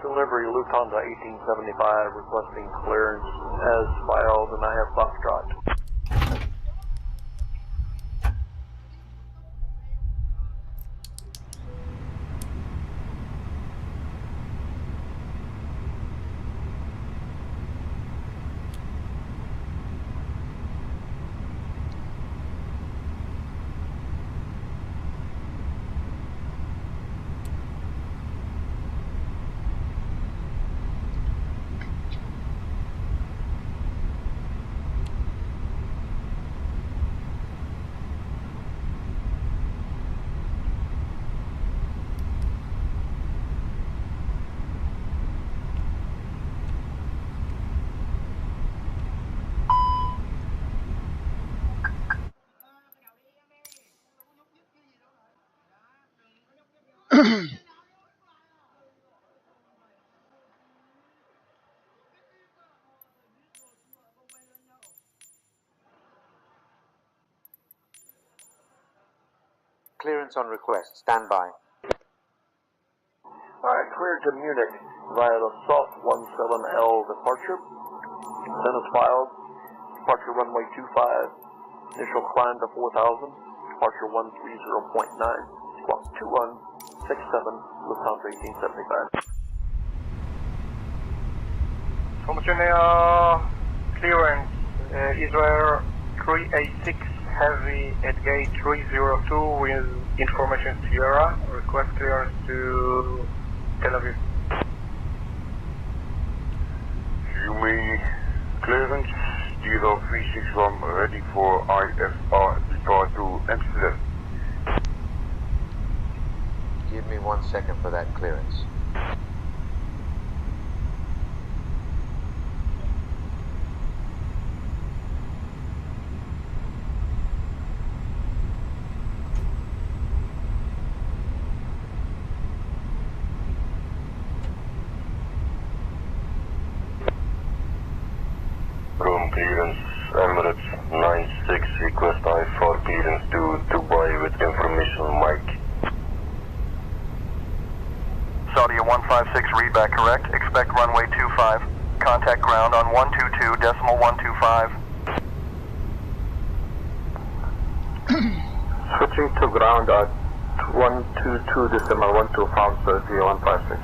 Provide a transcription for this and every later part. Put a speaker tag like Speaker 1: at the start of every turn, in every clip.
Speaker 1: Delivery Lufthansa 1875 requesting clearance as filed, and I have Foxtrot.
Speaker 2: Clearance on request. Stand by.
Speaker 1: Alright, cleared to Munich via the soft 17L departure. Then as filed, departure runway 25, initial climb to 4,000, departure 130.9, squawk 2167, Lufthansa 1875.
Speaker 3: Homogeneous clearance, Israel 386 heavy at gate 302 with information Sierra, request clearance to Tel Aviv.
Speaker 4: Fiumicino clearance 0361 ready for IFR depart to Amsterdam.
Speaker 2: Give me 1 second for that clearance.
Speaker 4: Room clearance, Emirates 96, request I4 clearance to Dubai with information Mike.
Speaker 5: Saudi 156, readback correct. Expect runway 25. Contact ground on 122.125.
Speaker 1: Switching to ground at 122.125, so 156.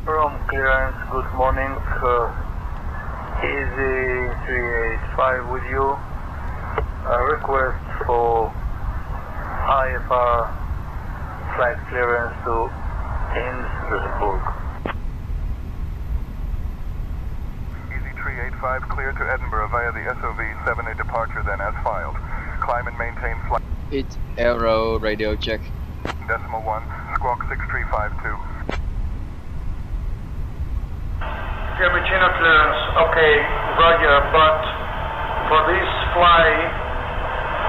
Speaker 3: From clearance, good morning. Easy 385 with you. A request for IFR flight clearance to Innsbruck.
Speaker 5: Easy 385 clear to Edinburgh via the SOV 7A departure then as filed. Climb and maintain flight.
Speaker 6: It's Aero radio check.
Speaker 5: Decimal 1, squawk 6352.
Speaker 3: Fiumicino clearance, okay, Roger, but for this flight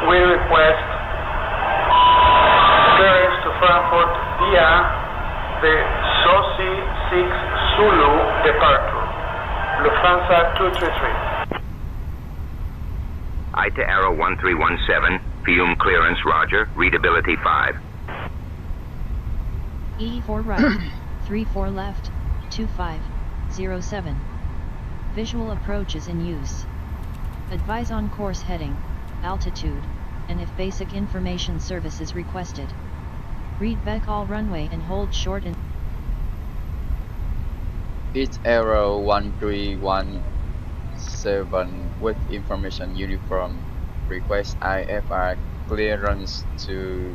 Speaker 3: we request clearance to Frankfurt via the SOSI 6 Zulu departure, Lufthansa 233.
Speaker 7: I to Aero 1317, Fium clearance, Roger, readability 5.
Speaker 8: E4 right, 34 left, 2507. Visual approach is in use. Advise on course heading, altitude, and if basic information service is requested. Read back all runway and hold short and
Speaker 6: It's Aero 1317 with information uniform. Request IFR clearance to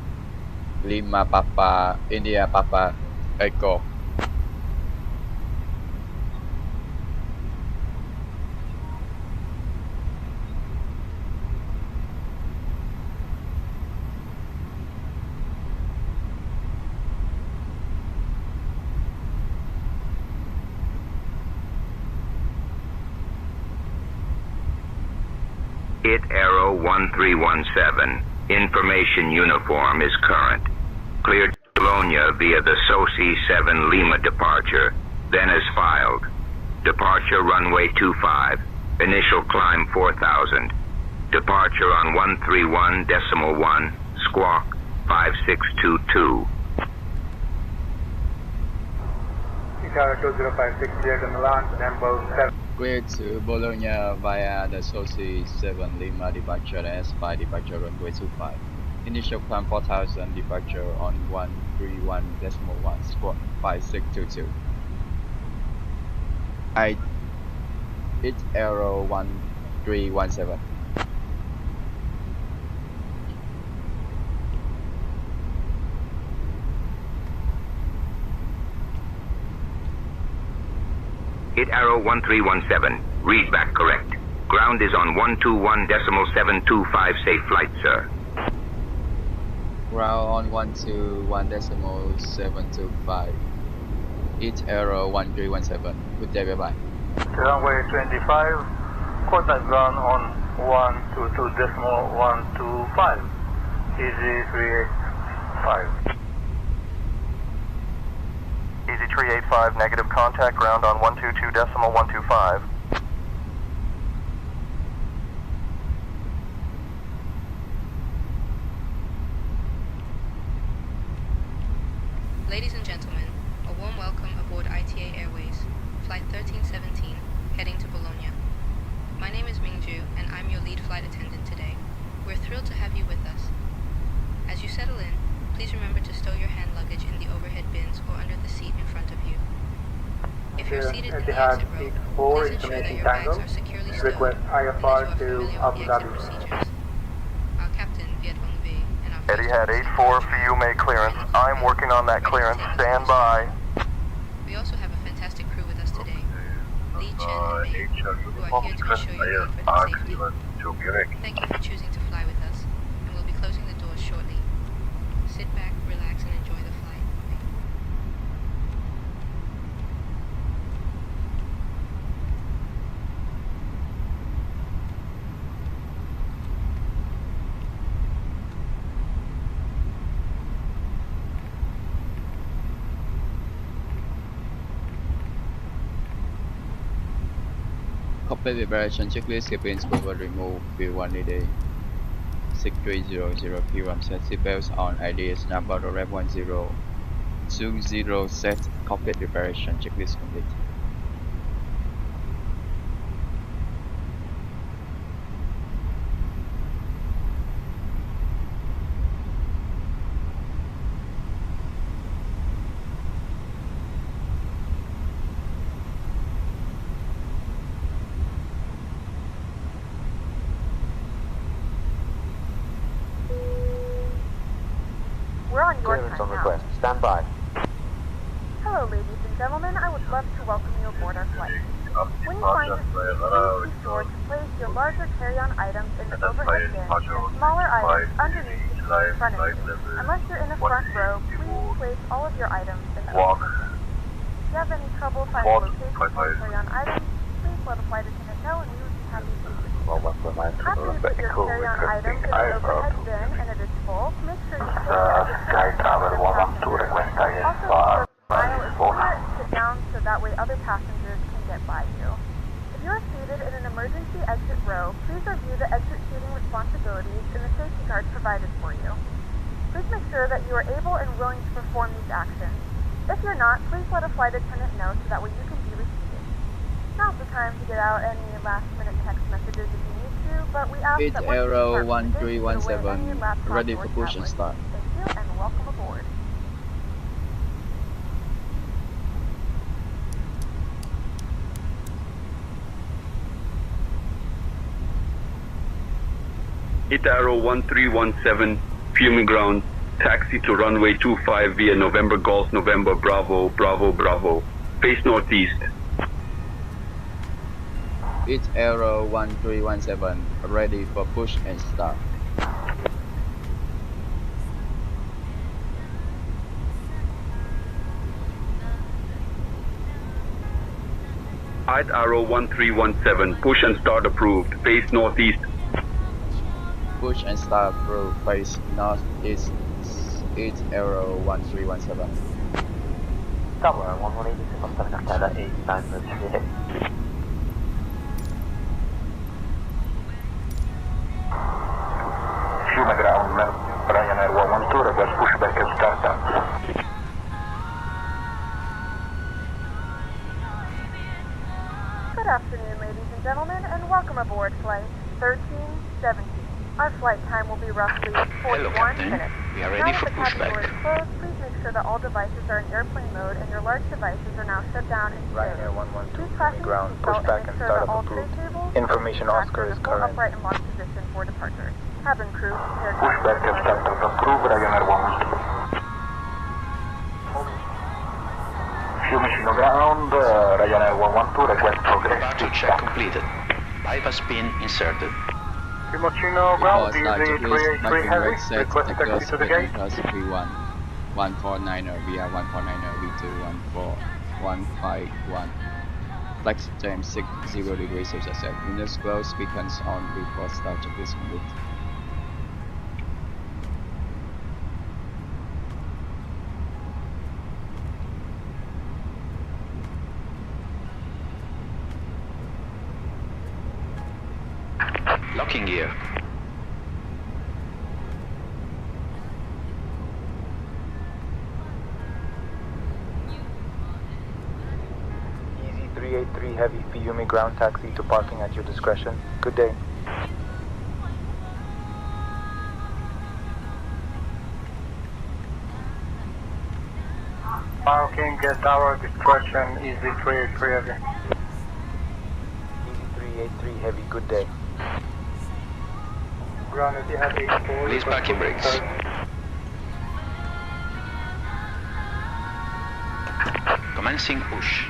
Speaker 6: Lima Papa, India Papa, Echo.
Speaker 7: IT Arrow 1317. Information uniform is current. Cleared Bologna via the SOSI 7 Lima departure, then is filed. Departure runway 25. Initial climb 4000. Departure on 131.1, squawk 5622.
Speaker 3: Tower 2056 cleared to Milan, Nambo 7.
Speaker 6: Cleared to Bologna via the SOSI 7 Lima departure and S5 departure runway 25. Initial climb 4000, departure on 131.1, squawk 5622. IT Arrow 1317.
Speaker 7: IT Arrow 1317. Read back correct. Ground is on 121.725. Safe flight, sir.
Speaker 6: Ground on 121.725. IT Arrow 1317. Good day, bye-bye.
Speaker 3: Runway 25, contact ground on 122.125. Easy 385.
Speaker 5: Easy 385, negative contact, ground on 122.125.
Speaker 9: Ladies and gentlemen, a warm welcome aboard ITA Airways, Flight 1317, heading to Bologna. My name is Mingju, and I'm your lead flight attendant today. We're thrilled to have you with us. As you settle in, please remember to stow your hand luggage in the overhead bins or under the seat in front of you. If you're seated in the exit row, please ensure that your bags are securely stowed and that you are familiar with the exit procedures. Our captain, Viet Vong V, and our
Speaker 5: Etihad 84, Fiume clearance. I'm working on that clearance. Stand by.
Speaker 9: We also have a fantastic crew with us today. Lee Chen and Mei, who are here to ensure your comfort and safety. Thank you for choosing to fly with us, and we'll be closing the doors shortly. Sit back, relax, and enjoy the flight.
Speaker 6: Complete preparation checklist cabins will remove P1 day 6300 P1 set seatbelts on IDS number rep 1020 set. Complete preparation checklist complete.
Speaker 10: We're on your
Speaker 2: Clearance
Speaker 10: time
Speaker 2: on
Speaker 10: now.
Speaker 2: request. Stand by.
Speaker 10: Hello, ladies and gentlemen. I would love to welcome you aboard our flight. When you find your seat, please be sure to place your larger carry-on items in the overhead bin and smaller items underneath the seat in front of you. Unless you're in the front row, please place all of your items in the overhead bin. If you have any trouble finding locations for carry-on items, please let a flight attendant know and we would be happy to assist you. After you put your carry-on items in the overhead bin and it is full, make sure you take your exit Also, aisle is clear and sit down so that way other passengers can get by you. If you are seated in an emergency exit row, please review the exit seating responsibilities and the safety guards provided for you. Please make sure that you are able and willing to perform these actions. If you're not, please let a flight attendant know so that way you can be reseated. Now's the time to get out any last-minute text messages if you need to, but we ask
Speaker 6: IT
Speaker 10: that once you
Speaker 6: Arrow
Speaker 10: start messages, you away
Speaker 6: 1317
Speaker 10: any laptop
Speaker 6: ready
Speaker 10: or
Speaker 6: for push and
Speaker 10: tablet.
Speaker 6: start.
Speaker 10: Thank you and welcome aboard.
Speaker 11: IT Arrow 1317, Fiumicino ground, taxi to runway 25 via November Golf November Bravo Bravo Bravo, face northeast.
Speaker 6: IT Arrow 1317 ready for push and start.
Speaker 11: IT Arrow 1317, push and start approved, face northeast.
Speaker 6: Push and start through face northeast 8-1317.
Speaker 12: Tower 118 is Costa Cascada 8938.
Speaker 3: Fiumicino, Ryanair 112, request pushback and start up.
Speaker 10: Good afternoon, ladies and gentlemen, and welcome aboard Flight 1317. Our flight time will be roughly 41 minutes.
Speaker 13: We are ready
Speaker 10: now
Speaker 13: for
Speaker 10: that the cabin
Speaker 13: pushback.
Speaker 10: door is closed, please make sure that all devices are in airplane mode and your large devices are now shut down and
Speaker 3: Ryanair
Speaker 10: stowed.
Speaker 3: 112,
Speaker 10: Please fasten your
Speaker 3: ground,
Speaker 10: seatbelt
Speaker 3: pushback
Speaker 10: and
Speaker 3: and
Speaker 10: make sure that
Speaker 3: startup
Speaker 10: all
Speaker 3: approved.
Speaker 10: tray tables
Speaker 3: Information
Speaker 10: and
Speaker 3: Oscar is
Speaker 10: in full
Speaker 3: current.
Speaker 10: upright and locked position for departure. Cabin crew, prepare to
Speaker 3: Pushback and startup approved, Ryanair 112. Fiumicino ground, Ryanair 112, request progress.
Speaker 13: Departure check completed. Bypass pin inserted.
Speaker 3: Fiumicino
Speaker 6: Because
Speaker 3: ground,
Speaker 6: large
Speaker 3: easy
Speaker 6: checklist
Speaker 3: 383
Speaker 6: Viking
Speaker 3: heavy,
Speaker 6: Red set
Speaker 3: request
Speaker 6: the
Speaker 3: taxi
Speaker 6: course
Speaker 3: to the
Speaker 6: heading
Speaker 3: gate.
Speaker 6: plus 149er via 149er V214 151. Flex time 60 degrees Celsius set. Windows closed, beacons on before start checklist complete.
Speaker 13: Locking gear.
Speaker 3: Easy 383 heavy, Fiumi ground taxi to parking at your discretion. Good day. Parking at our discretion, easy 383 heavy. Easy 383 heavy, good day. Ground, if you have 84.
Speaker 13: Please parking brakes. Commencing push.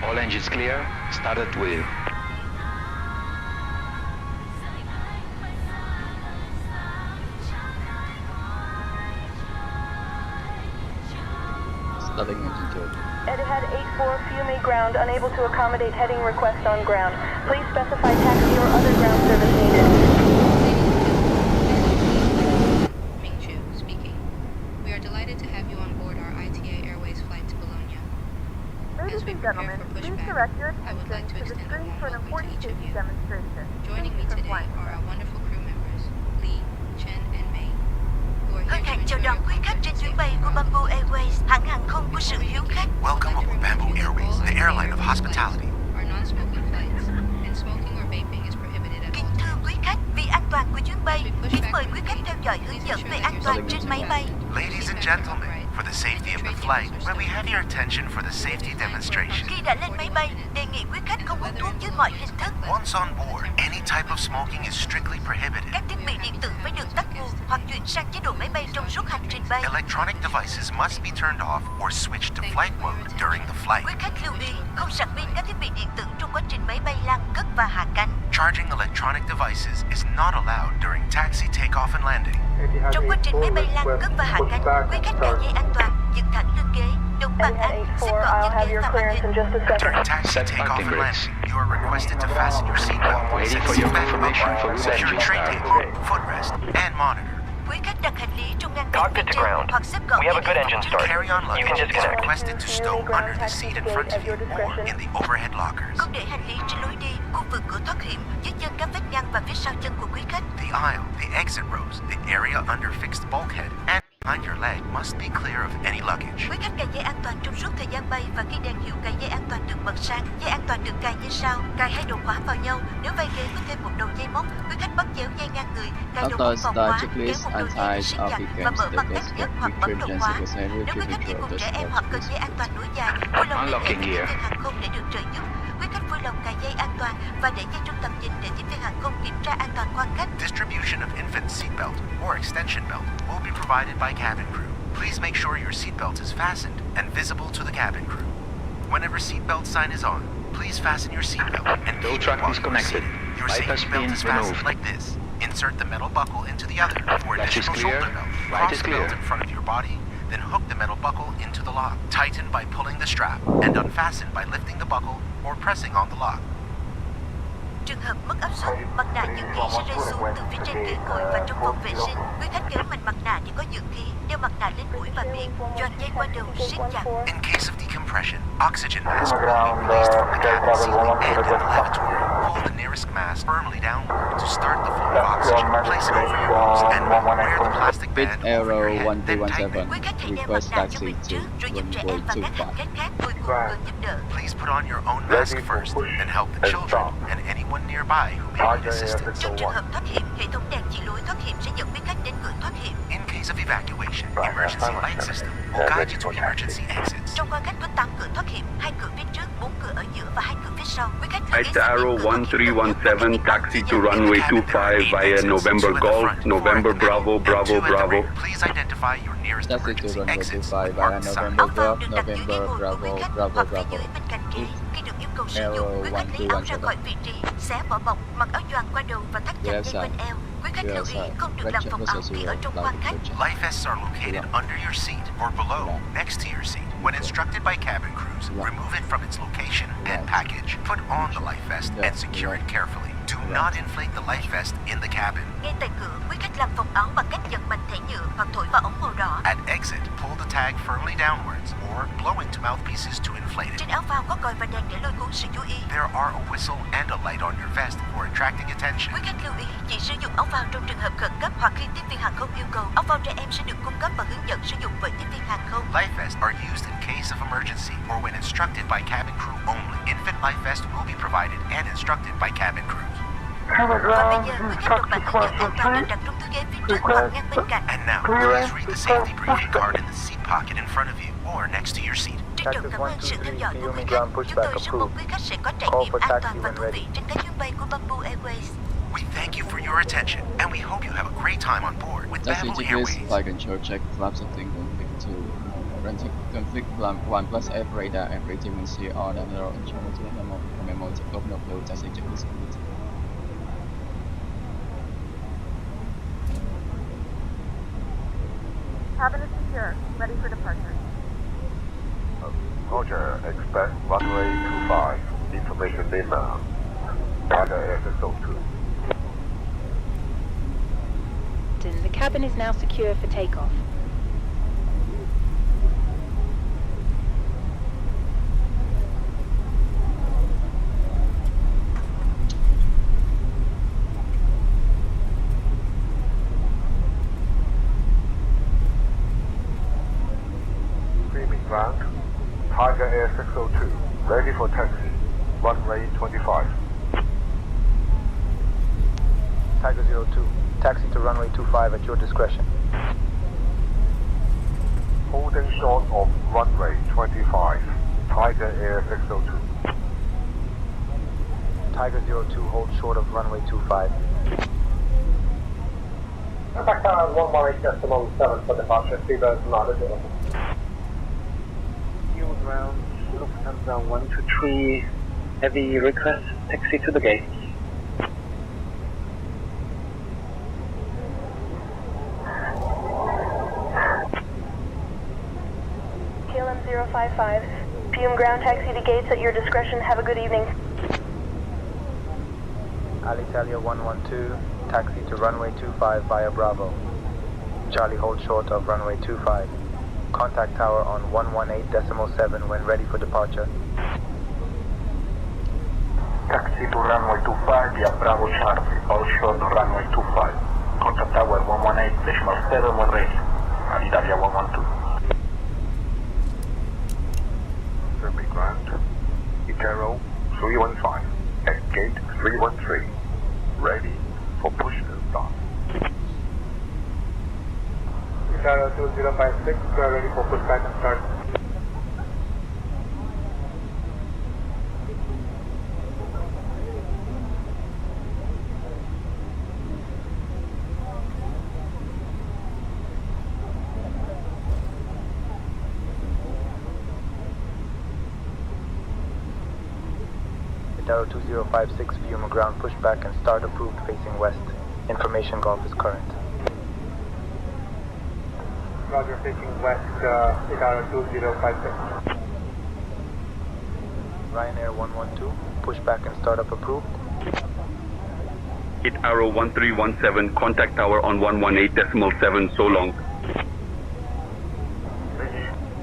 Speaker 13: All engines clear. Start at wheel.
Speaker 6: Starting engine 2.
Speaker 10: Etihad 84 Fiumi ground, unable to accommodate heading request on ground. Please specify taxi or other ground service needed.
Speaker 9: Ming-Chu speaking. We are delighted to have you on board our ITA Airways flight to Bologna.
Speaker 10: Ladies and gentlemen, please direct your attention to the screen for an important safety demonstration.
Speaker 9: Joining me today are our wonderful crew members, Lee, Chen, and Mei, who are
Speaker 14: Hân
Speaker 9: here
Speaker 14: hạnh
Speaker 9: to
Speaker 14: chào
Speaker 9: enjoy
Speaker 14: đón
Speaker 9: your
Speaker 14: quý khách trên chuyến bay của
Speaker 9: comprehensive
Speaker 14: Bamboo Airways, hãng hàng không của sự hiếu khách.
Speaker 15: Welcome aboard Bamboo Airways, the airline of hospitality.
Speaker 9: Are non-smoking flights, and smoking or vaping is prohibited at
Speaker 14: Kính
Speaker 9: all
Speaker 14: thưa quý khách, vì an toàn của chuyến bay, kính mời quý khách theo dõi hướng dẫn về an toàn trên máy bay.
Speaker 15: Ladies and gentlemen, for the safety of the flight, may we have your attention for the safety demonstration.
Speaker 14: Khi đã lên máy bay, đề nghị quý khách không hút thuốc dưới mọi hình thức.
Speaker 15: Once on board, any type of smoking is strictly prohibited.
Speaker 14: Các thiết bị điện tử phải được tắt nguồn hoặc chuyển sang chế độ máy bay trong suốt hành trình bay.
Speaker 15: Electronic devices must be turned off or switched to flight mode during the flight.
Speaker 14: Quý khách lưu ý, không sạc pin các thiết bị điện tử trong quá trình máy bay lan cất và hạ cánh.
Speaker 15: Charging electronic devices is not allowed during taxi, takeoff, and landing.
Speaker 14: Trong quá trình máy bay lan cất và hạ cánh, quý khách cài dây an toàn, dựng thẳng lưng ghế, chống bàn ăn, xếp gọn chân ghế và màn hình.
Speaker 15: During taxi, takeoff, and landing, you are requested to fasten your seatbelt,
Speaker 13: Waiting
Speaker 15: set
Speaker 13: for your
Speaker 15: seatback
Speaker 13: confirmation
Speaker 15: cover,
Speaker 13: for the
Speaker 15: secure
Speaker 13: engine
Speaker 15: tray
Speaker 13: start.
Speaker 15: table, footrest, and monitor.
Speaker 14: Quý khách đặt hành lý trong ngăn
Speaker 16: Cockpit to ground. We have a good engine start.
Speaker 15: Carry-on
Speaker 16: You can
Speaker 15: luggage is
Speaker 16: disconnect.
Speaker 15: requested to stow under the seat in front of you or in the overhead lockers.
Speaker 14: Không để hành lý trên lối đi, khu vực cửa thoát hiểm, dưới chân các vách ngăn và phía sau chân của quý khách.
Speaker 15: The aisle, the exit rows, the area under fixed bulkhead, and behind your leg must be clear of any luggage.
Speaker 14: Quý khách cài dây an toàn trong suốt thời gian bay và khi đèn hiệu cài dây an toàn được bật sáng, dây an toàn được cài như sau: cài hai đầu khóa vào nhau. Nếu vai ghế có thêm một đầu dây móc, quý khách bắt chéo dây ngang người, cài đầu
Speaker 6: After
Speaker 14: móc vào khóa,
Speaker 6: start
Speaker 14: kéo
Speaker 6: checklist
Speaker 14: một đầu
Speaker 6: and
Speaker 14: dây
Speaker 6: ties
Speaker 14: siết
Speaker 6: of
Speaker 14: chặt và
Speaker 6: beacons,
Speaker 14: mở
Speaker 6: the
Speaker 14: bằng cách
Speaker 6: guest
Speaker 14: nhấc hoặc bấm đầu khóa.
Speaker 6: 3%
Speaker 14: Nếu quý khách đi cùng trẻ em hoặc cần dây an toàn nối dài, vui lòng liên hệ với nhân viên hàng không để được trợ giúp. Quý khách vui lòng cài dây an toàn và để dây trong tầm nhìn để nhân viên hàng không kiểm tra an toàn khoang khách.
Speaker 15: Distribution of infant seatbelt or extension belt will be provided by cabin crew. Please make sure your seatbelt is fastened and visible to the cabin crew. Whenever seatbelt sign is on, please fasten your seatbelt and
Speaker 13: Tow
Speaker 15: keep it
Speaker 13: truck
Speaker 15: while you are
Speaker 13: disconnected.
Speaker 15: seated. Your
Speaker 13: Bypass
Speaker 15: safety belt
Speaker 13: pin
Speaker 15: is fastened
Speaker 13: removed.
Speaker 15: like this. Insert the metal buckle into the other for
Speaker 13: Latch is
Speaker 15: additional
Speaker 13: clear.
Speaker 15: shoulder belt.
Speaker 13: Right
Speaker 15: Cross
Speaker 13: is
Speaker 15: the belt
Speaker 13: clear.
Speaker 15: in front of your body, then hook the metal buckle into the lock. Tighten by pulling the strap and unfasten by lifting the buckle or pressing on the lock.
Speaker 14: Trường hợp mất áp suất, mặt nạ dưỡng khí sẽ rơi xuống từ phía trên ghế ngồi và trong phòng vệ sinh. Quý khách kéo mạnh mặt nạ để có dưỡng khí, đeo mặt nạ lên mũi và miệng, choàng dây qua đầu, siết chặt.
Speaker 15: In case of decompression, oxygen mask will be released from the cabin ceiling and in the lavatory. Hold the nearest mask firmly downward to start the flow of oxygen. Place it over your nose and wear the plastic band over your head. Then tighten
Speaker 14: Quý
Speaker 15: it.
Speaker 14: khách hãy đeo mặt nạ cho mình trước, rồi giúp trẻ em và các hành khách khác ngồi cùng cần giúp đỡ.
Speaker 15: Please put on your own mask first and help the children and anyone nearby who may need assistance.
Speaker 14: Trong trường hợp thoát hiểm, hệ thống đèn chỉ lối thoát hiểm sẽ dẫn quý khách đến cửa thoát hiểm.
Speaker 15: In case of evacuation, emergency light system will guide you to emergency exits.
Speaker 14: Trong khoang khách có 8 cửa thoát hiểm, 2 cửa phía trước, 4 cửa ở giữa và 2 cửa phía sau. Quý khách lưu ý
Speaker 11: Flight Arrow 1317, taxi to runway 25 via November Golf, November Bravo, Bravo, Bravo.
Speaker 15: Please identify your nearest
Speaker 6: Taxi to
Speaker 15: emergency
Speaker 6: runway
Speaker 15: exits
Speaker 6: 25
Speaker 15: or
Speaker 6: via
Speaker 15: mark sign.
Speaker 6: November Golf, November Bravo, Bravo, Bravo.
Speaker 14: Khi được yêu cầu sử dụng, quý khách lấy áo ra khỏi vị trí, xé vỏ bọc, mặc áo choàng qua đầu và thắt chặt dây quanh eo. Quý khách lưu ý không được làm phòng áo khi ở trong khoang khách.
Speaker 15: Life vests are located under your seat or below, next to your seat. When instructed by cabin crews, remove it from its location and package. Put on the life vest and secure it carefully. Do not inflate the life vest in the cabin.
Speaker 14: Ngay tại cửa, quý khách làm phòng áo bằng cách giật mạnh thẻ nhựa hoặc thổi vào ống màu đỏ.
Speaker 15: At exit, pull the tag firmly downwards or blow into mouthpieces to inflate it.
Speaker 14: Trên áo phao có còi và đèn để lôi cuốn sự chú ý.
Speaker 15: There are a whistle and a light on your vest for attracting attention.
Speaker 14: Quý khách lưu ý chỉ sử dụng áo phao trong trường hợp khẩn cấp hoặc khi tiếp viên hàng không yêu cầu. Áo phao trẻ em sẽ được cung cấp và hướng dẫn sử dụng bởi tiếp viên hàng không.
Speaker 15: Life vests are used in case of emergency or when instructed by cabin crew only. Infant life vest will be provided and instructed by cabin crews.
Speaker 14: Và bây giờ, quý khách đọc bản hướng dẫn an toàn được đặt trong túi ghế phía trước hoặc ngang bên cạnh.
Speaker 15: And now, please read the safety briefing card in the seat pocket in front of you or next to your seat.
Speaker 14: Trân trọng cảm ơn sự theo dõi của quý khách. Chúng tôi rất mong quý khách sẽ có trải nghiệm an toàn và thú vị trên các chuyến bay của Bamboo Airways.
Speaker 15: We thank you for your attention, and we hope you have a great time on board with
Speaker 6: Taxi
Speaker 15: Bamboo
Speaker 6: to
Speaker 15: Airways.
Speaker 6: flight control check flap setting conflict to conflict plan 1 plus F radar and frequency on and roll instrument memo take off no flow taxi checklist complete.
Speaker 10: Cabin is secure. Ready for departure.
Speaker 5: Roger, expect runway 25. Information data. Data SSO2.
Speaker 17: The cabin is now secure for takeoff.
Speaker 5: Ground. Tiger Air 602. Ready for taxi. Runway 25.
Speaker 3: Tiger 02, taxi to runway 25 at your discretion.
Speaker 5: Holding short of runway 25. Tiger Air 602.
Speaker 3: Tiger 02, hold short of runway 25.
Speaker 18: Contact tower 118.7 for departure. Seabird not available. Yield ground, Lufthansa 123, heavy request, taxi to the gate.
Speaker 10: KLM 055, Fiumicino ground taxi to gates at your discretion. Have a good evening.
Speaker 3: Alitalia 112, taxi to runway 25 via Bravo. Charlie hold short of runway 25. Contact tower on 118.7 when ready for departure.
Speaker 18: Taxi to runway 25 via Bravo Charlie, hold short of runway 25. Contact tower 118.7 when ready. Alitalia 112.
Speaker 5: Semi Grand. Icaro 315. At gate 313. Ready for push and start.
Speaker 18: Icaro 2056, ready for pushback and start.
Speaker 3: Tower 2056, Fiumicino ground pushback and start approved facing west. Information Golf is current.
Speaker 18: Roger, facing west, Icaro 2056.
Speaker 3: Ryanair 112, pushback and startup approved.
Speaker 11: 8 Arrow 1317, contact tower on 118.7, so long.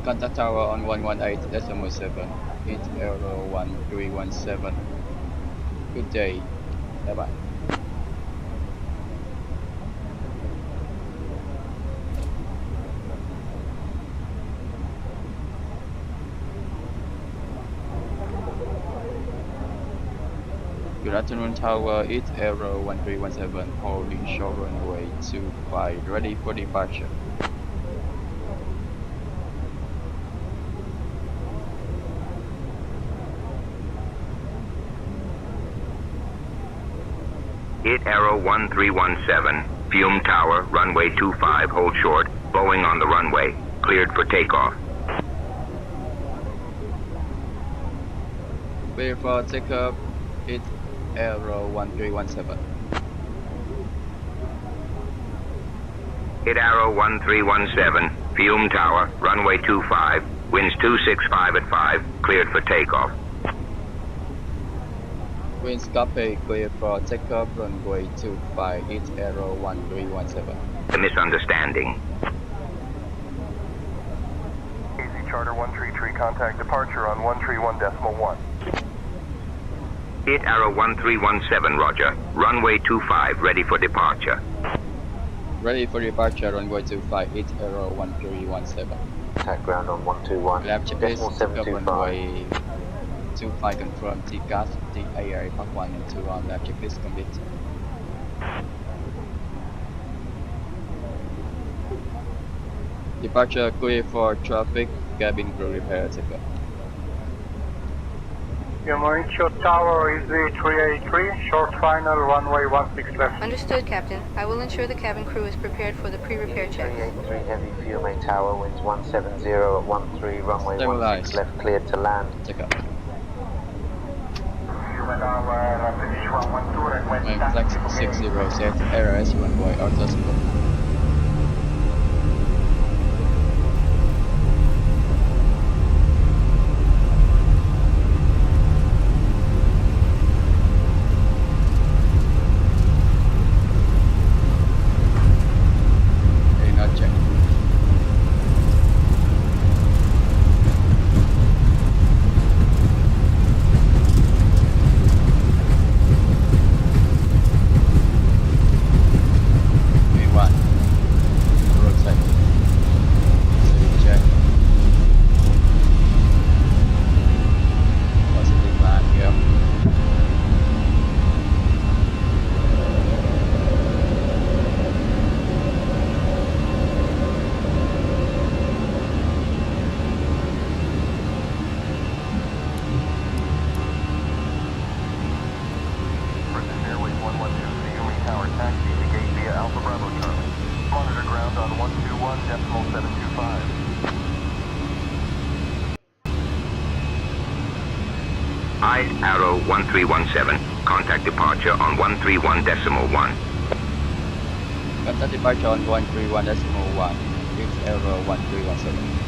Speaker 6: Contact tower on 118.7, 8 Arrow 1317. Good day. Bye bye. Good afternoon, Tower 8 Arrow 1317, holding short runway 25, ready for departure.
Speaker 7: Hit Arrow 1317, Fiume Tower, runway 25, hold short, Boeing on the runway, cleared for takeoff.
Speaker 6: Clear for takeoff, Hit Arrow 1317.
Speaker 7: Hit Arrow 1317, Fiume Tower, runway 25, winds 265 at 5, cleared for takeoff.
Speaker 6: Winds copy, clear for takeoff, runway 25, Hit Arrow 1317.
Speaker 7: A misunderstanding.
Speaker 5: Easy Charter 133, contact departure on 131.1.
Speaker 7: Hit Arrow 1317, roger. Runway 25, ready for departure.
Speaker 6: Ready for departure, runway 25, Hit Arrow 1317.
Speaker 2: Attack ground on 121.
Speaker 6: Left checklist, takeoff
Speaker 2: 725.
Speaker 6: runway 25, confirm TCAS, TAA, Park 1 and 2 on left checklist complete. Departure clear for traffic, cabin crew repair takeoff.
Speaker 18: Fiumicino Tower is the 383, short final, runway 16 left.
Speaker 9: Understood, Captain. I will ensure the cabin crew is prepared for the pre-repair checks.
Speaker 2: 383 heavy Fiume Tower, winds 170 at 13, runway
Speaker 6: Stabilize.
Speaker 2: 16 left, cleared to land.
Speaker 6: Takeoff.
Speaker 18: Fiume Tower, finish 112, and when
Speaker 6: I'm flex 60, set RS runway autoscope.
Speaker 7: Arrow 1317, contact departure on 131.1.
Speaker 6: Contact departure on 131.1, Hit Arrow 1317.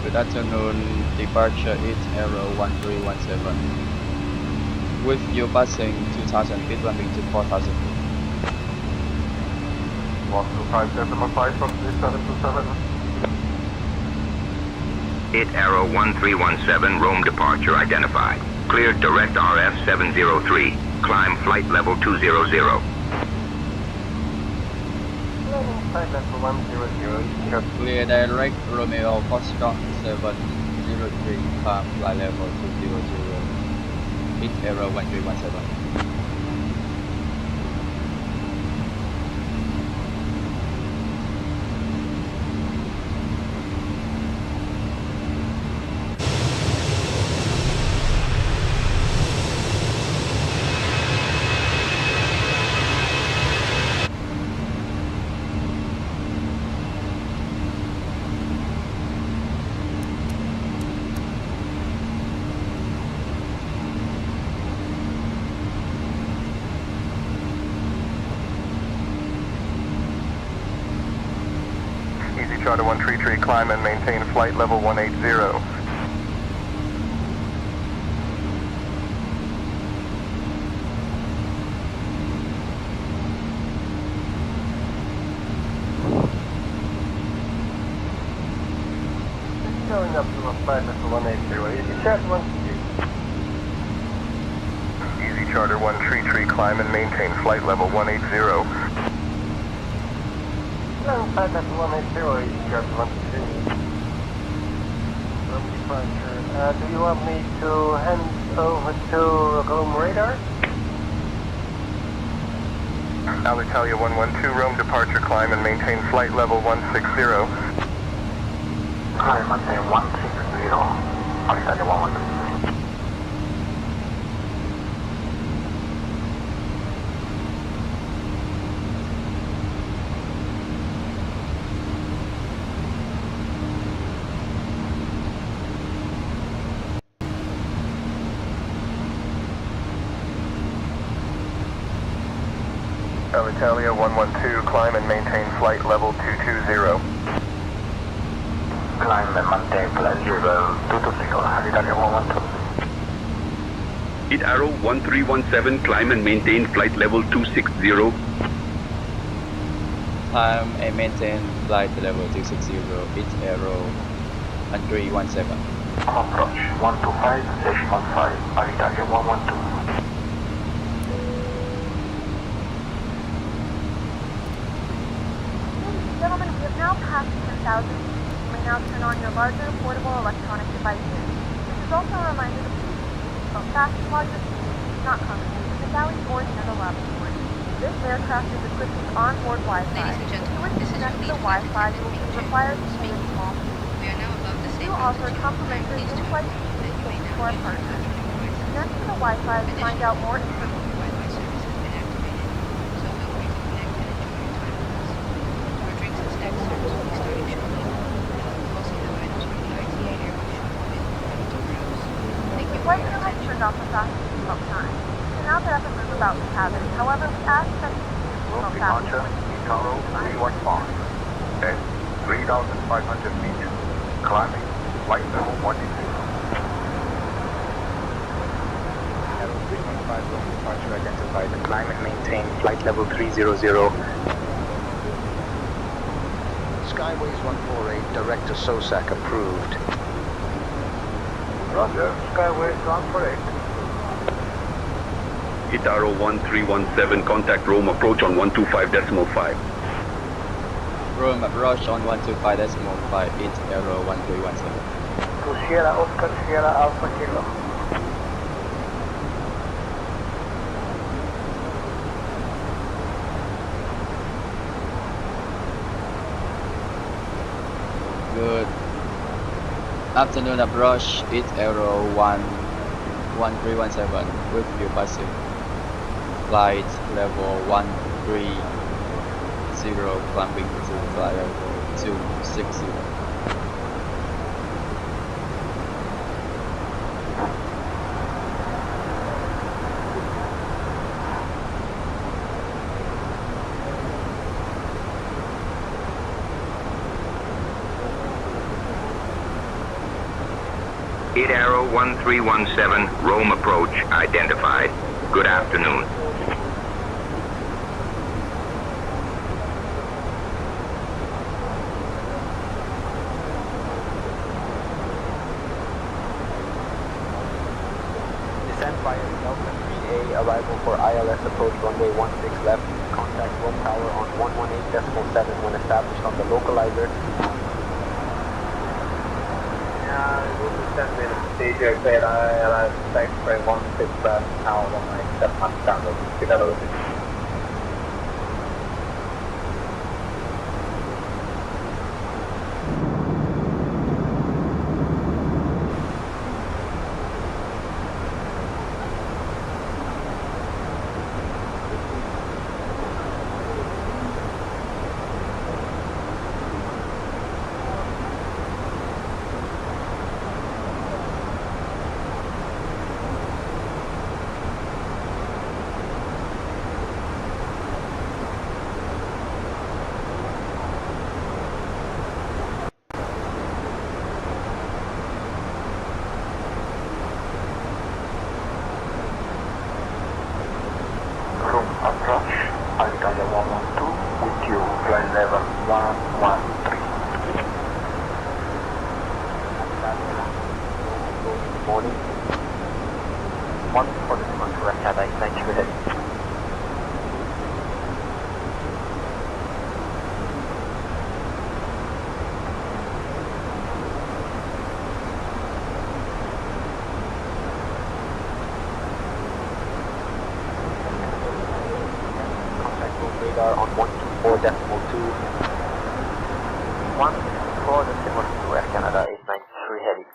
Speaker 6: Good afternoon, departure Hit Arrow 1317. With you passing 2,000 feet, running to 4,000 feet.
Speaker 18: 125.5 from 3727.
Speaker 7: Hit Arrow 1317, Rome departure identified. Cleared direct RF 703. Climb flight level 200.
Speaker 6: Clear direct Romeo Foxtrot 703, climb flight level 200. Hit Arrow 1317.
Speaker 5: Charter 133, climb and maintain flight level 180.
Speaker 19: Going up to flight level 180, Easy Charter 133.
Speaker 5: Easy Charter 133, climb and maintain flight level 180.
Speaker 19: Flight level 180, Easy Charter 133. From departure. Do you want me to hand over to Rome radar?
Speaker 5: Alitalia 112, Rome departure, climb and maintain flight level 160.
Speaker 18: Climb maintain 160, Alitalia 112.
Speaker 5: Alitalia 112, climb and maintain flight level 220.
Speaker 18: Climb and maintain flight level 220, Alitalia 112.
Speaker 11: Lead Arrow 1317, climb and maintain flight level 260.
Speaker 6: Climb and maintain flight level 260, Lead Arrow 1317.
Speaker 18: Approach 125.5, Alitalia 112.
Speaker 10: Gentlemen, we have now passed 10,000 feet. You may now turn on your larger portable electronic devices. This is also a reminder to please don't fast while you're speaking. Do not congregate in the galley or near the lavatory. This aircraft is equipped with onboard Wi-Fi.
Speaker 9: Ladies and gentlemen,
Speaker 10: If you wish to connect to the Wi-Fi, you will be required to pay a small fee.
Speaker 9: We are now above the
Speaker 10: We
Speaker 9: safe
Speaker 10: do offer
Speaker 9: altitude.
Speaker 10: complimentary
Speaker 9: Please do
Speaker 10: in-flight
Speaker 9: note that you may
Speaker 10: to
Speaker 9: now
Speaker 10: our
Speaker 9: use your
Speaker 10: partners.
Speaker 9: electronic devices.
Speaker 10: Connect to the Wi-Fi to find out more information.
Speaker 9: Wi-Fi service has been activated, so feel free to connect and enjoy your time with us. Our drinks and snacks service will be starting shortly. We also have items from the ITA Airways shop available ready to browse. Thank you for
Speaker 10: Flight
Speaker 9: your
Speaker 10: crew has
Speaker 9: attention.
Speaker 10: turned off the fasten seatbelt sign. You can now get up and move about the cabin. However, we ask that you keep your seatbelt
Speaker 5: Departure,
Speaker 10: fastened.
Speaker 5: Charro 315. At 3,500 feet. Climbing, flight level 180.
Speaker 3: Arrow 315, Rome departure identified. Climb and maintain flight level 300.
Speaker 20: Skyways 148, Director SOSAC approved.
Speaker 19: Roger, Skyways 148.
Speaker 11: Lead Arrow 1317, contact Rome approach on 125.5.
Speaker 6: Rome approach on 125.5, Lead Arrow 1317.
Speaker 19: To Sierra Oscar, Sierra Alpha Kilo.
Speaker 6: Good afternoon approach, Lead Arrow 1317 with you passing. Flight level 130, climbing to flight level 260.
Speaker 7: Lead Arrow 1317, Rome approach identified. Good afternoon.
Speaker 3: Descent via Delta 3A, arrival for ILS approach runway 16 left. Contact Rome Tower on 118.7 when established on the localizer.
Speaker 19: Send me the procedure, said I thanks for 16 left, tower 197, I'm down to get out of it.
Speaker 18: 113.
Speaker 12: Morning. 1 for decimal correct at 893 heading. On 124.2. 1 for decimal to Air Canada 893 heading.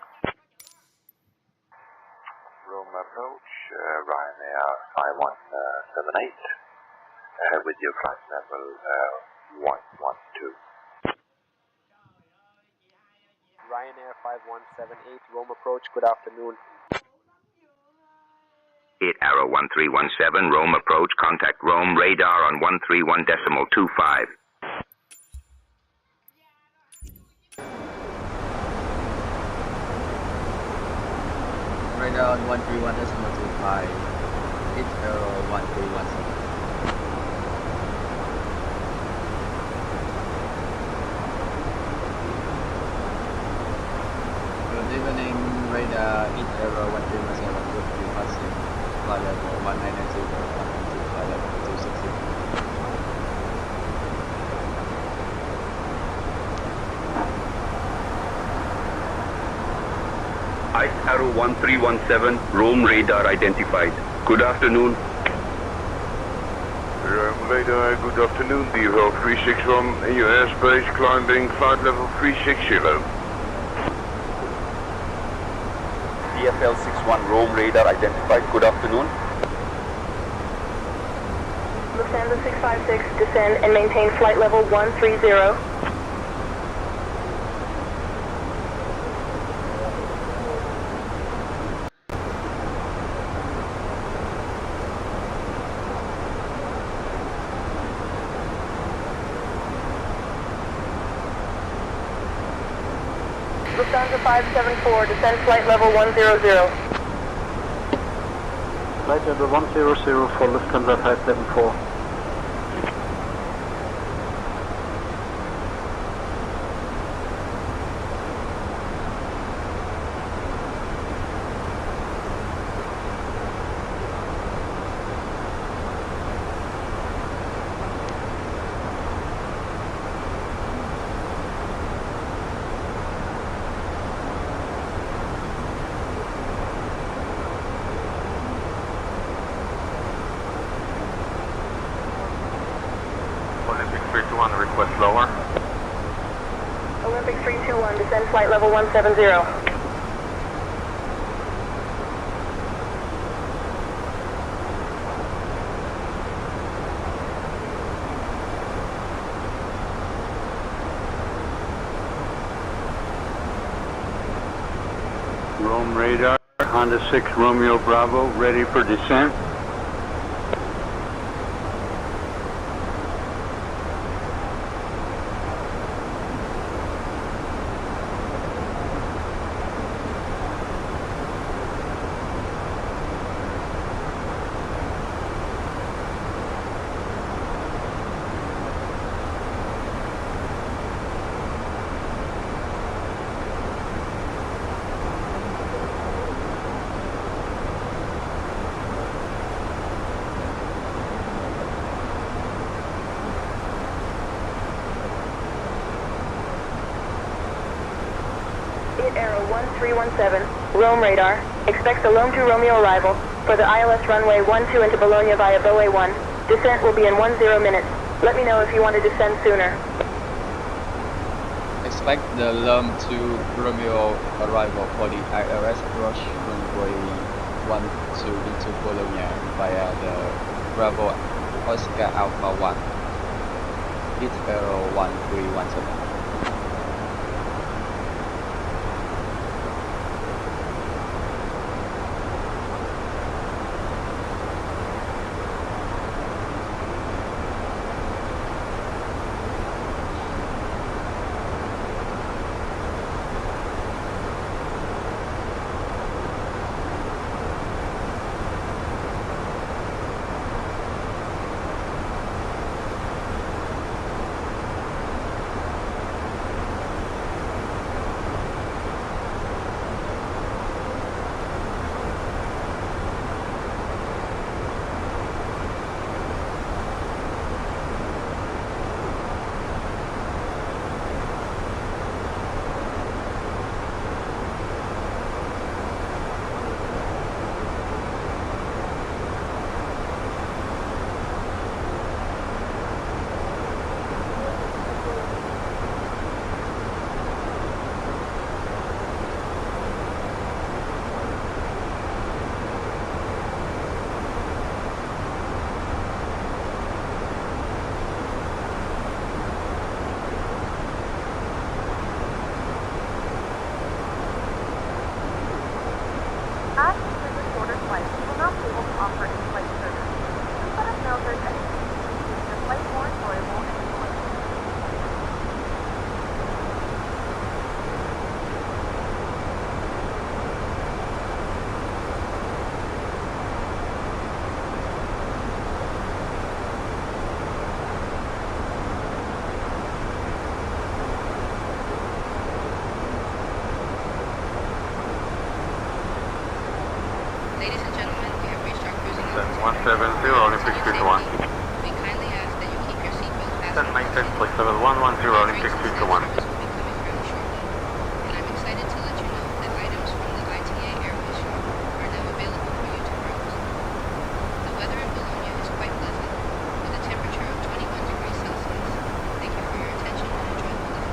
Speaker 21: Rome approach, Ryanair 5178, with your flight level 112.
Speaker 22: Ryanair 5178, Rome approach, good afternoon.
Speaker 7: 8 Arrow 1317, Rome approach, contact Rome, radar on 131.25.
Speaker 6: Radar on 131.25, 8 Arrow 1317. Good evening, radar 8 Arrow 1317, good to passing. Flight level 1990, 190, flight level 260.
Speaker 11: Ice Arrow 1317, Rome radar identified. Good afternoon.
Speaker 23: Rome radar, good afternoon. DFL 361 in your airspace, climbing flight level 360 low.
Speaker 11: DFL 61, Rome radar identified. Good afternoon.
Speaker 10: Lufthansa 656, descend and maintain flight level 130. Lufthansa 574, descend flight level 100.
Speaker 18: Flight level 100 for Lufthansa 574.
Speaker 23: Olympic 321, request lower.
Speaker 10: Olympic 321, descend flight level 170.
Speaker 23: Rome radar, Honda 6 Romeo Bravo, ready for descent.
Speaker 10: Arrow 1317, Rome radar. Expect the Lome 2 Romeo arrival for the ILS runway 12 into Bologna via Boe 1. Descent will be in 10 minutes. Let me know if you want to descend sooner.
Speaker 6: Expect the Lome 2 Romeo arrival for the ILS approach runway 12 into Bologna via the Bravo Oscar Alpha 1. 8 Arrow 1317.
Speaker 1: 170, Olympic 221.
Speaker 9: We kindly ask that you keep your seatbelt fastened.
Speaker 1: Descent maintain flight level 110, Olympic 221.
Speaker 9: And I'm excited to let you know that items from the ITA Airways shop are now available for you to browse. The weather in Bologna is quite pleasant, with a temperature of 21 degrees Celsius. Thank you for your attention and enjoy the flight.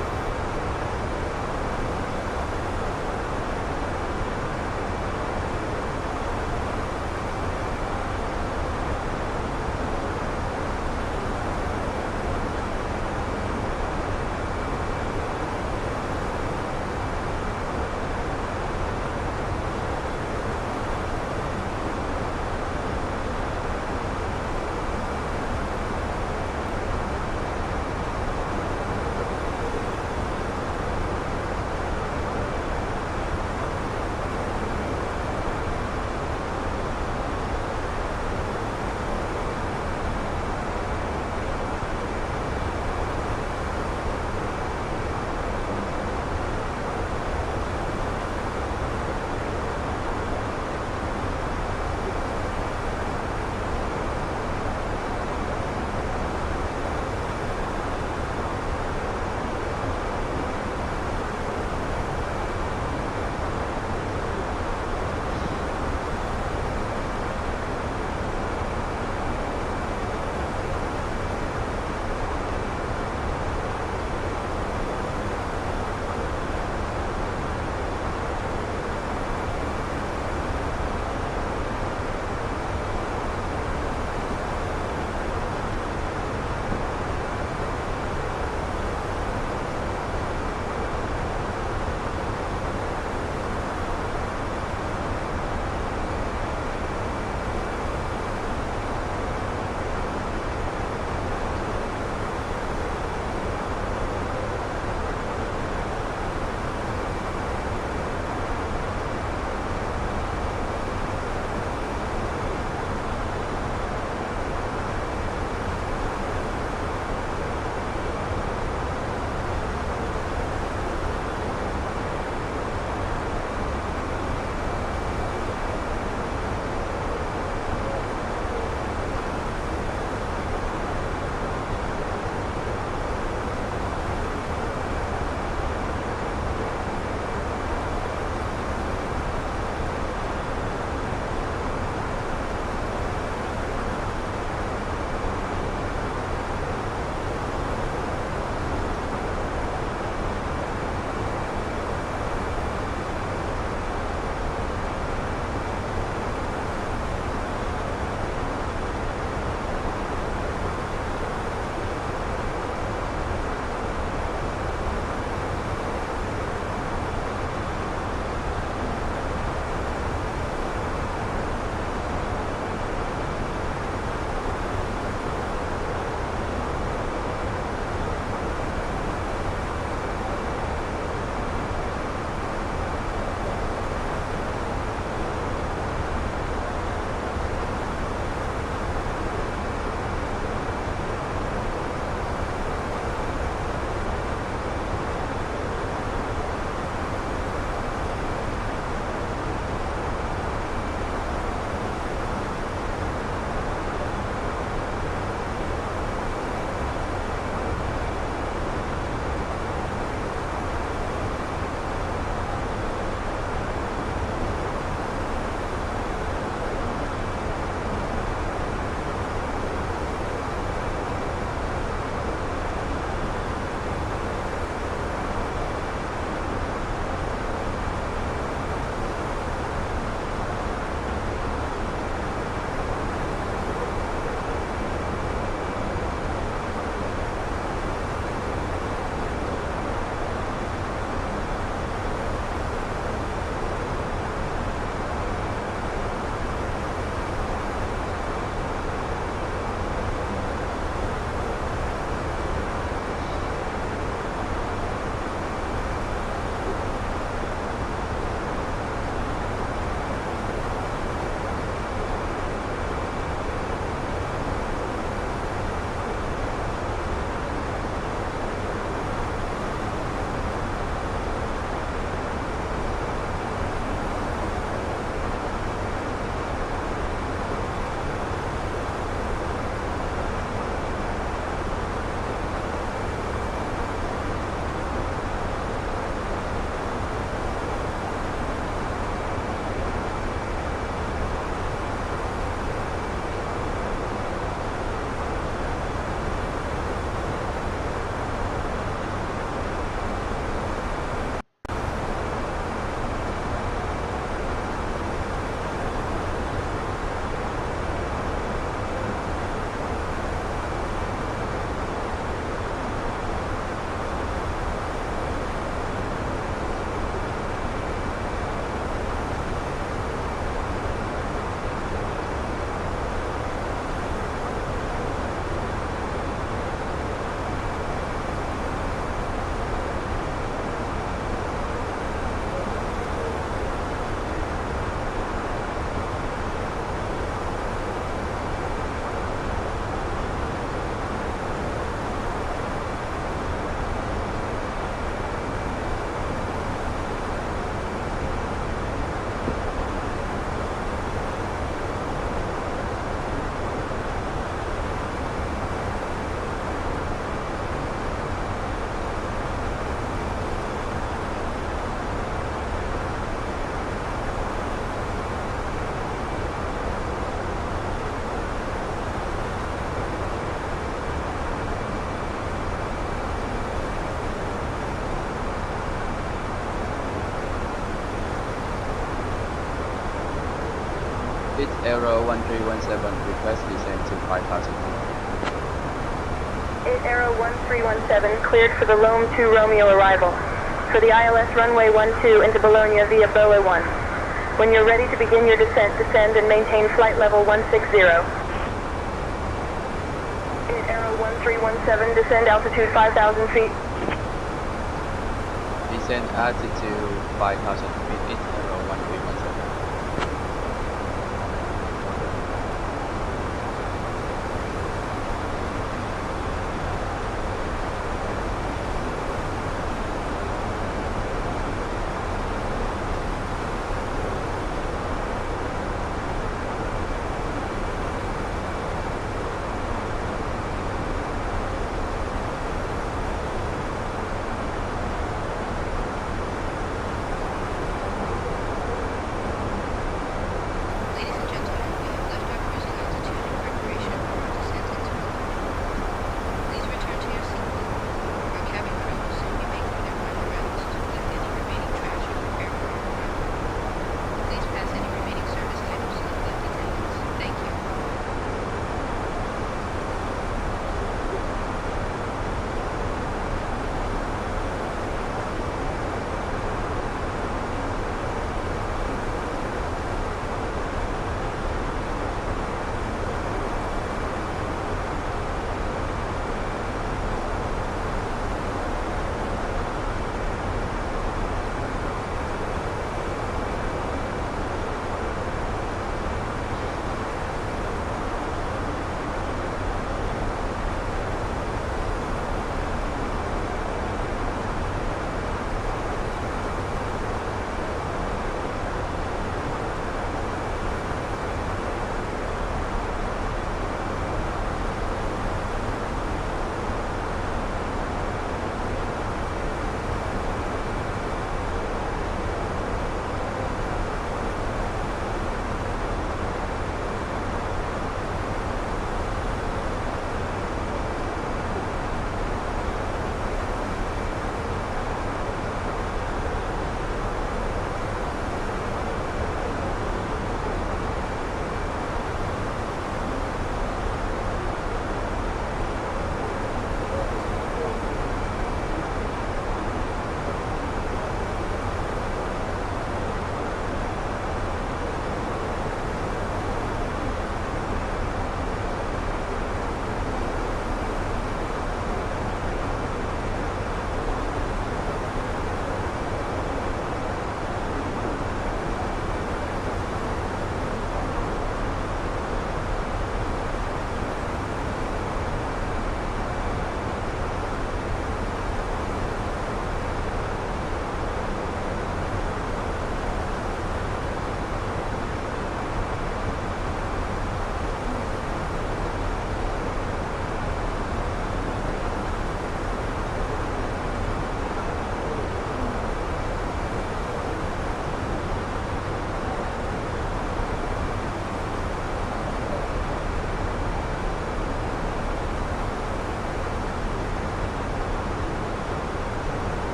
Speaker 6: It's Aero 1317, request descent to 5,000 feet.
Speaker 10: 8 Aero 1317, cleared for the Rome 2 Romeo arrival. For the ILS runway 12 into Bologna via Boa 1. When you're ready to begin your descent, descend and maintain flight level 160. 8 Aero 1317, descend altitude 5,000 feet.
Speaker 6: Descent altitude 5,000 feet. It's Aero 1317.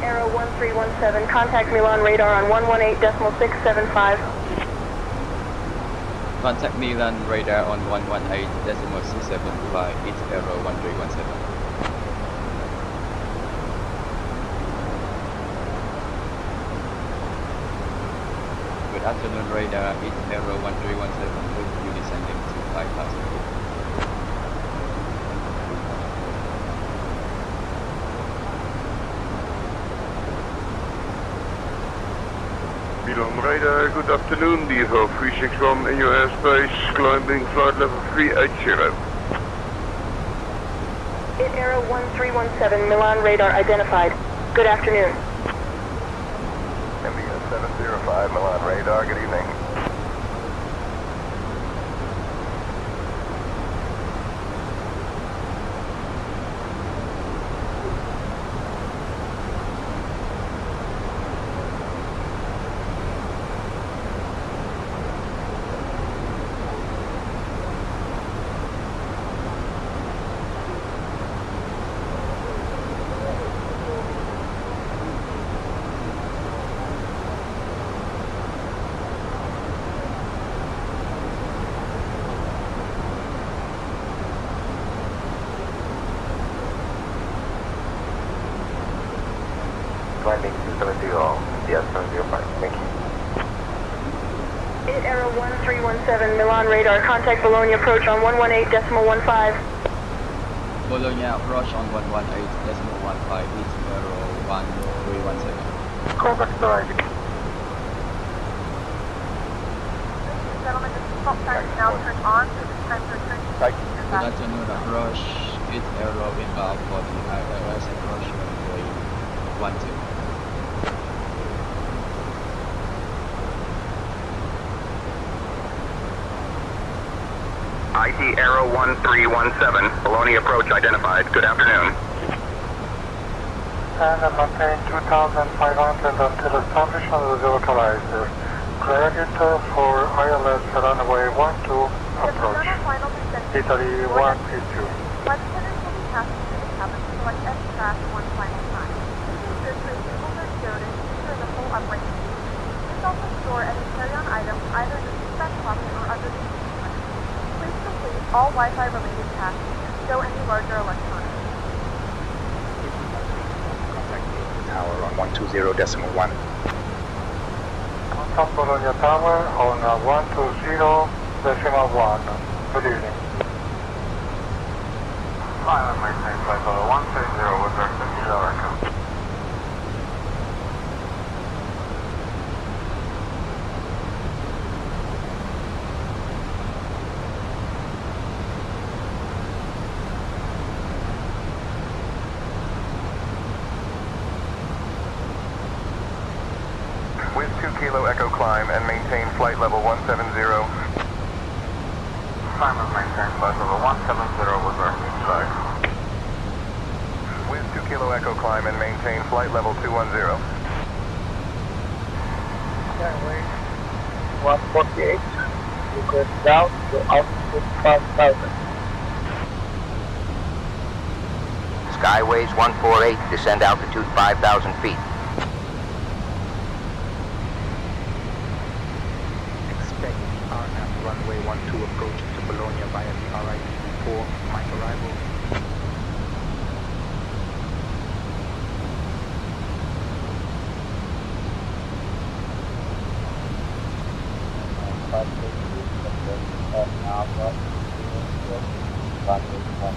Speaker 10: Aero 1317, contact Milan radar on 118.675.
Speaker 6: Contact Milan radar on 118.675. It's Aero 1317. afternoon, radar 8 Aero 1317, will be descending to 5,000 feet.
Speaker 23: Milan radar, good afternoon, DFO 361 in your airspace, climbing flight level 380.
Speaker 10: 8 Aero 1317, Milan radar identified. Good afternoon.
Speaker 5: MBS 705, Milan radar, good evening.
Speaker 2: Landing 270, yes, 705, thank you.
Speaker 10: 8 Aero 1317, Milan radar, contact Bologna approach on 118.15.
Speaker 6: Bologna approach on 118.15, East Aero 1317.
Speaker 18: Contact driving.
Speaker 10: Ladies and gentlemen, the default sign is now turned on, so it's time to return to
Speaker 6: Good afternoon, approach 8 Aero inbound for the ILS approach runway 12.
Speaker 7: IT Aero 1317, Bologna approach identified. Good afternoon.
Speaker 18: And maintain 2,500 until establishment of the localizer. Clear it for ILS runway 12 approach. Italy 182.
Speaker 10: Flight attendants will be passing through the cabin to select any crash one final time. This is good to enable their stewardess during the full upright seat. Please also store any carry-on items either in the seatback pocket or under the seat. Please complete all Wi-Fi related tasks and stow any larger electronics.
Speaker 20: Tower on 120.1.
Speaker 18: Contact Bologna Tower on 120.1. Good evening.
Speaker 1: Pilot maintain flight level 130 with direction Kilo Echo.
Speaker 5: With 2 Kilo Echo climb and maintain flight level 170.
Speaker 1: Pilot maintain flight level 170 with direction Kilo Echo.
Speaker 5: With 2 Kilo Echo climb and maintain flight level 210.
Speaker 12: Runway 148, request down to altitude 5,000.
Speaker 7: Skyways 148, descend altitude 5,000 feet.
Speaker 13: Expect RNAV runway 12 approach to Bologna via the RIT-4, Mike arrival.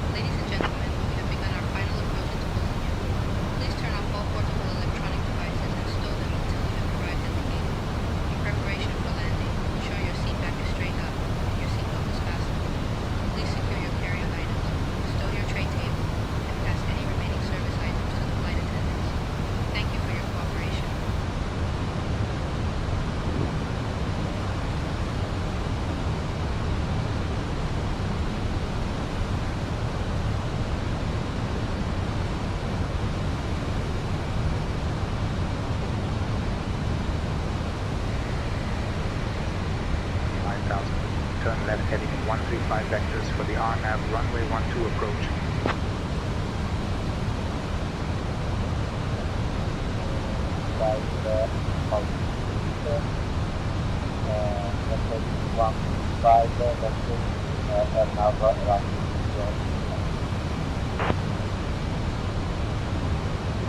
Speaker 9: Ladies and gentlemen, we have begun our final approach into Bologna. Please turn off all portable electronic devices and stow them until you have arrived at the gate. In preparation for landing, ensure your seat back is straight up and your seatbelt is fastened. Please secure your carry-on items, stow your tray table, and pass any remaining service items to the flight attendants. Thank you for your cooperation.
Speaker 13: Turn left heading 135 vectors for the RNAV runway 12 approach.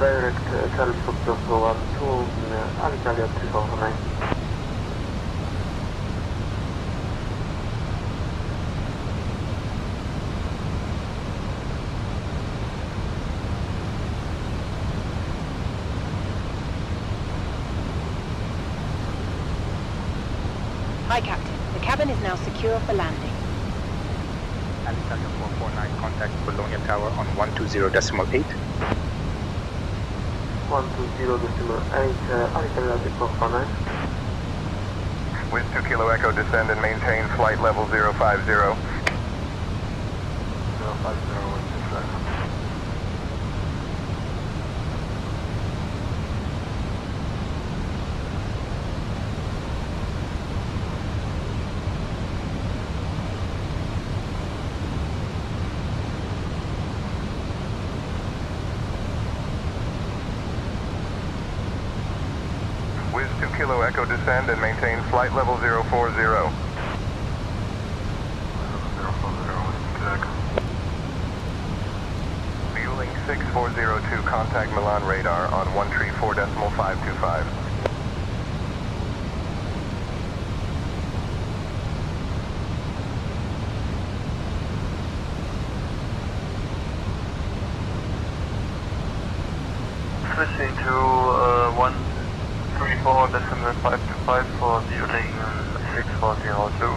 Speaker 12: Direct helicopter 1-2, Alitalia 349.
Speaker 17: Hi, Captain. The cabin is now secure for landing.
Speaker 20: Alitalia 449, contact Bologna Tower on 120.8.
Speaker 12: 120.8, Alitalia 449.
Speaker 5: Wiz 2 Kilo Echo, descend and maintain flight level 050.
Speaker 12: 050, Wiz 2 Echo.
Speaker 5: Wiz 2 Kilo Echo, descend and maintain flight level 040. Fueling 6402, contact Milan radar on 134.525.
Speaker 12: Switching to 134.525 for fueling 6402.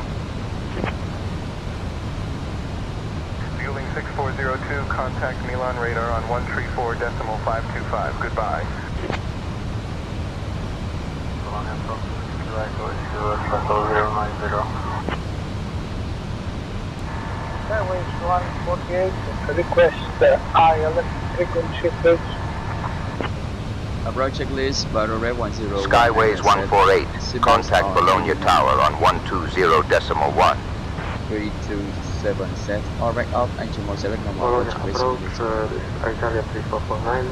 Speaker 5: Fueling 6402, contact Milan radar on 134.525. Goodbye.
Speaker 12: Bologna from Kilo Echo is shuttle 090.
Speaker 19: Airways 148, request ILS frequency please.
Speaker 6: Approach checklist, Barrow Red 10.
Speaker 7: Skyways 148, contact Bologna Tower on 120.1.
Speaker 6: 327 set. All right up, engine mode select normal
Speaker 12: Bologna
Speaker 6: approach
Speaker 12: approach,
Speaker 6: checklist.
Speaker 12: this is Italia 3449.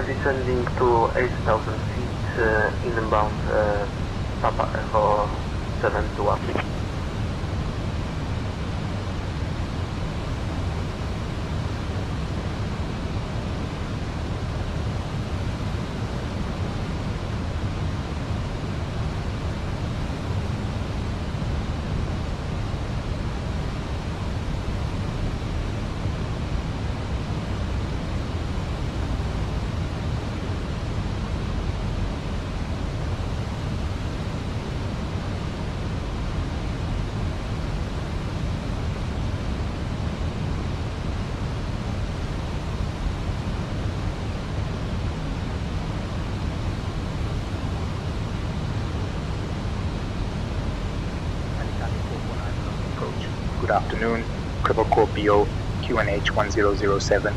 Speaker 12: Descending to 8,000 feet, inbound Papa Echo 721.
Speaker 20: Approach. Good afternoon. Triple Core BO, QNH 1007.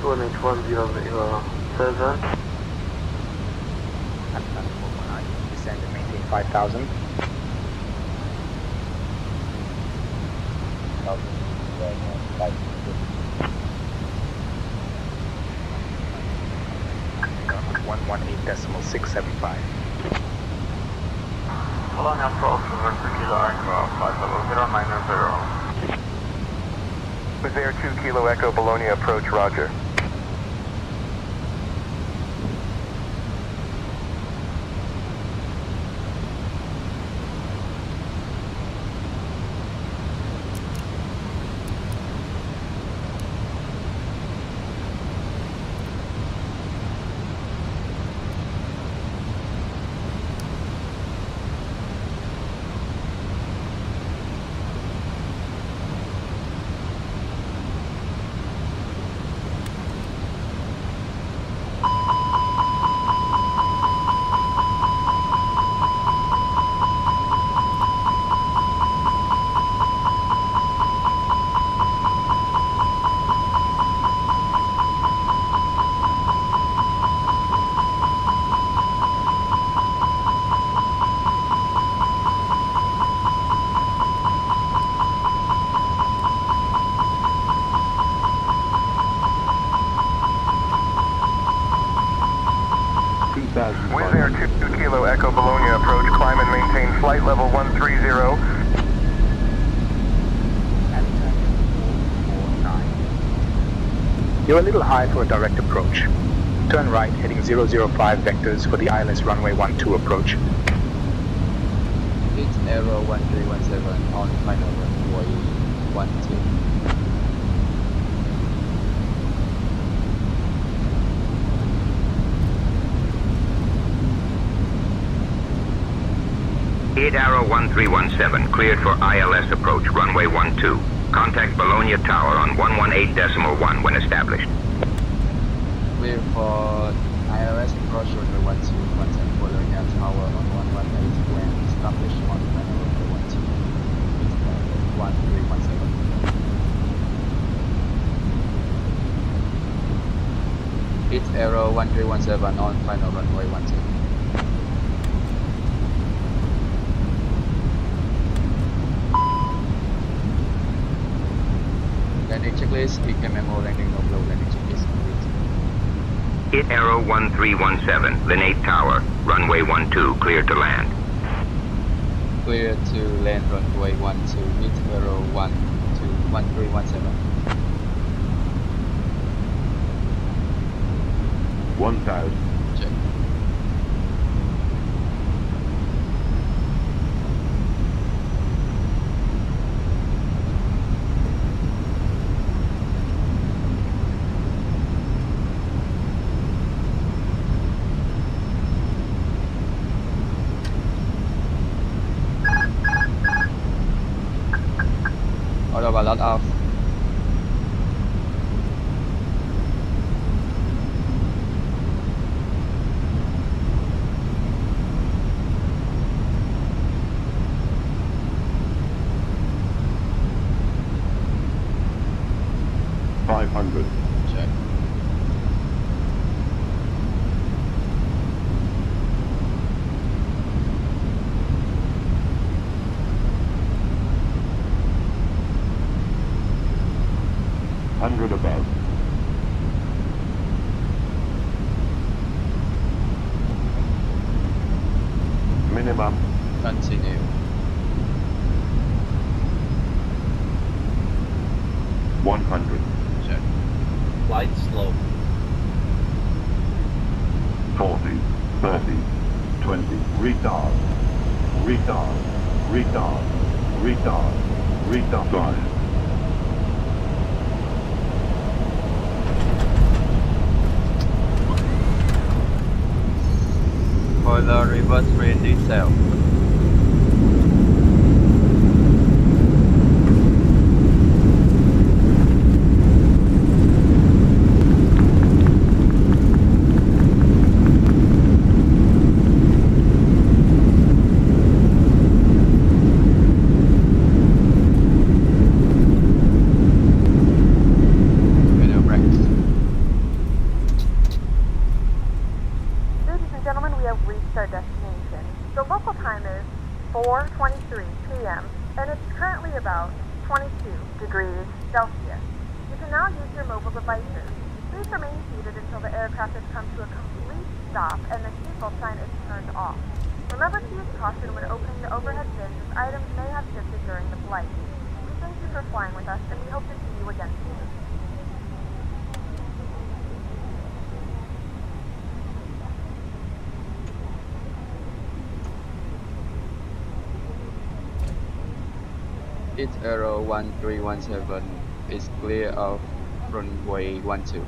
Speaker 12: QNH 1007.
Speaker 20: Descend and maintain 5,000. One 118.675.
Speaker 12: Bologna approach over 2 Kilo Echo, flight level 090.
Speaker 5: With Air 2 Kilo Echo, Bologna approach, roger. maintain flight level 130.
Speaker 20: You're a little high for a direct approach. Turn right, heading 005 vectors for the ILS runway 12 approach.
Speaker 6: It's Aero 1317 on final runway 12.
Speaker 7: Eight Arrow 1317, cleared for ILS approach, runway 12. Contact Bologna Tower on 118.1 when established.
Speaker 6: Clear for ILS approach runway 12, contact Bologna Tower on 118 when established on final runway 12. It's Arrow 1317. It's Arrow 1317 on final runway 12. Landing checklist, EKMMO landing no blow, landing checklist complete.
Speaker 7: Hit Arrow 1317, Linate Tower, runway 12, clear to land.
Speaker 6: Clear to land runway 12, hit Arrow 1317.
Speaker 23: 1000.
Speaker 6: Check. Autopilot off. Check.
Speaker 23: Above. Minimum.
Speaker 6: Continue.
Speaker 23: 100.
Speaker 6: Check.
Speaker 4: Light slow.
Speaker 23: 40, 30, 20. Retard. Retard. Retard. Retard. Retard. 5.
Speaker 6: For the reverse rate detail. Video brakes.
Speaker 10: Ladies and gentlemen, we have reached our destination. The local time is 4:23 p.m. and it's currently about 22 degrees Celsius. You can now use your mobile devices. Please remain seated until the aircraft has come to a complete stop and the seatbelt sign is turned off. Remember to use caution when opening the overhead bins as items may have shifted during the flight. We thank you for flying with us and we hope to see you again soon.
Speaker 6: It's Aero 1317 is clear of runway 12.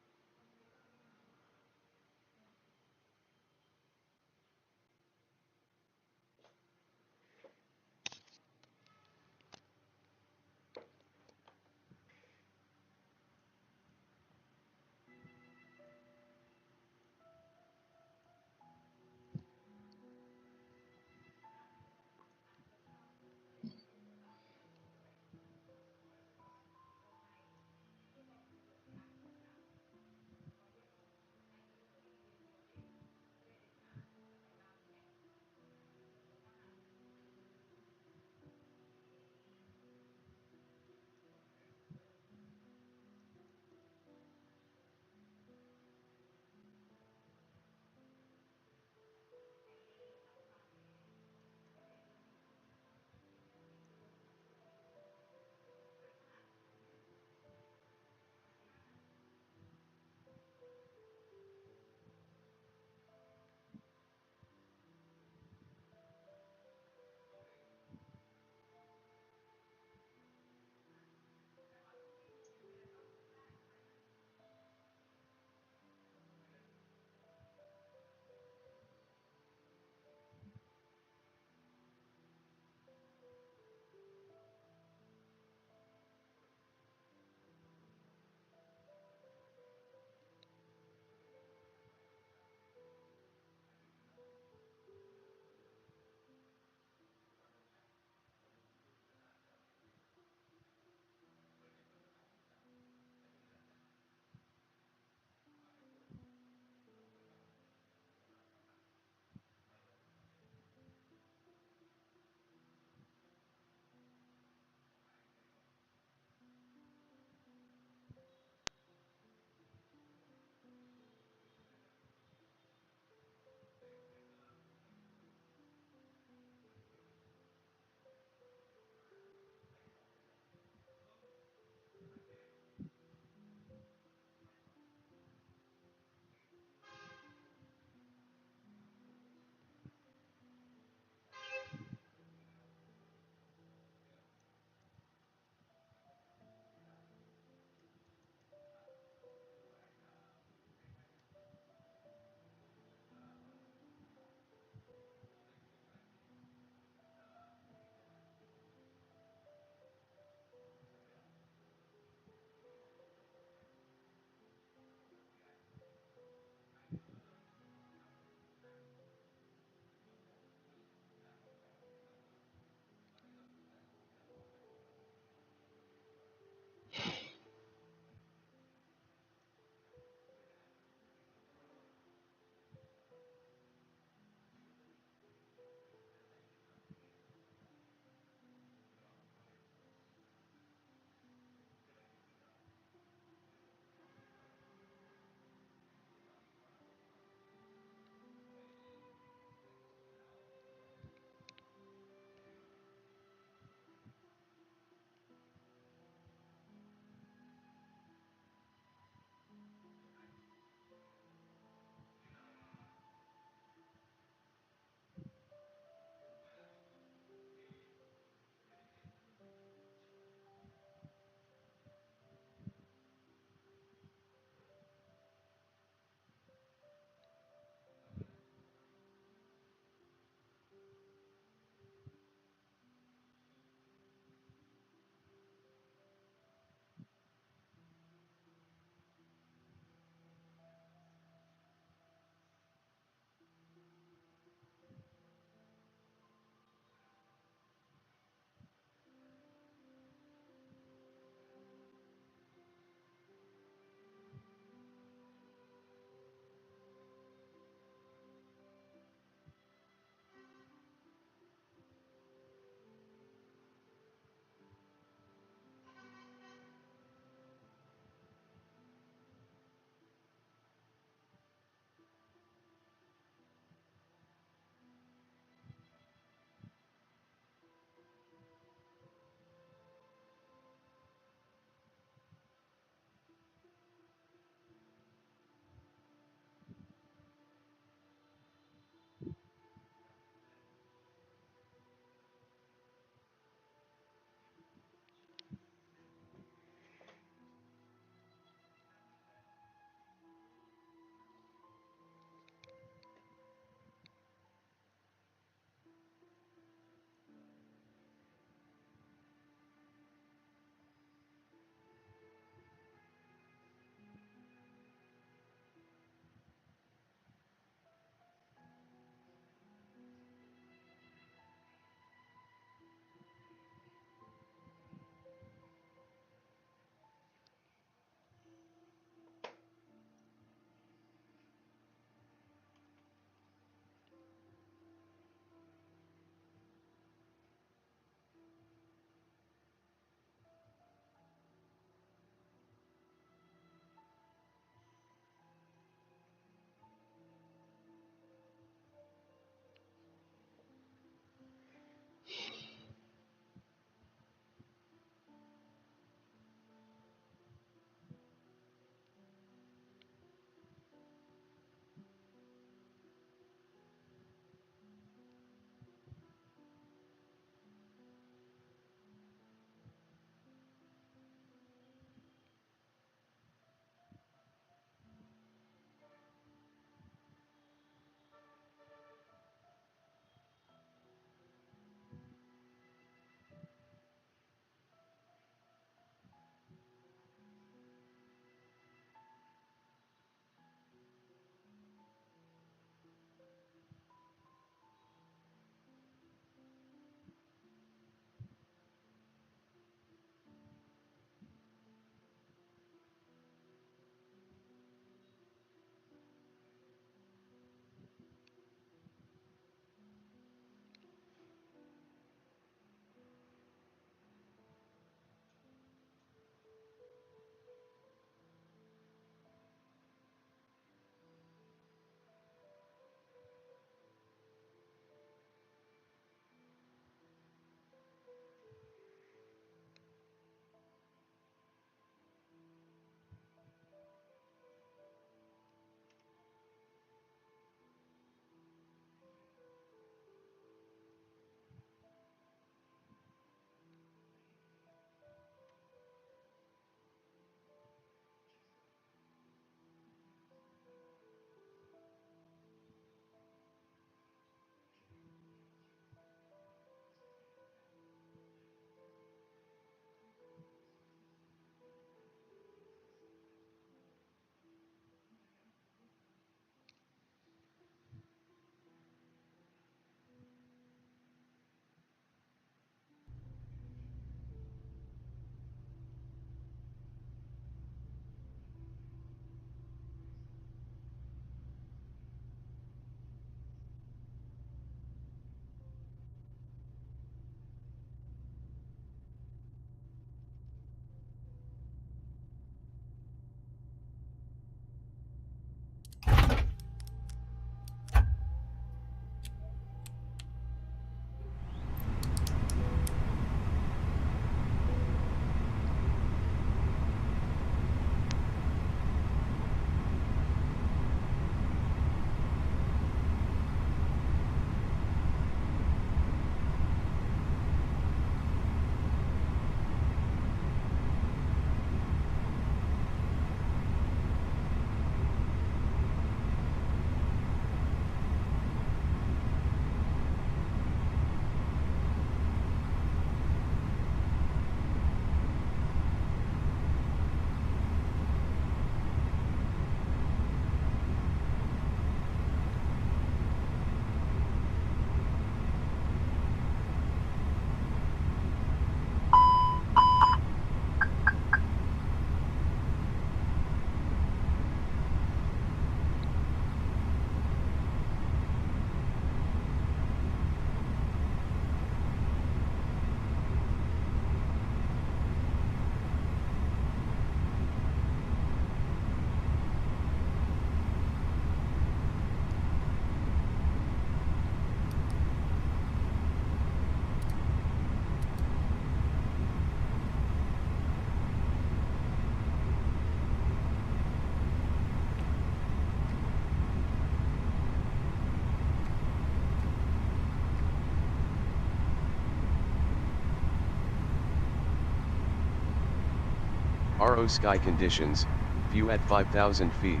Speaker 8: RO sky conditions, view at 5,000 feet.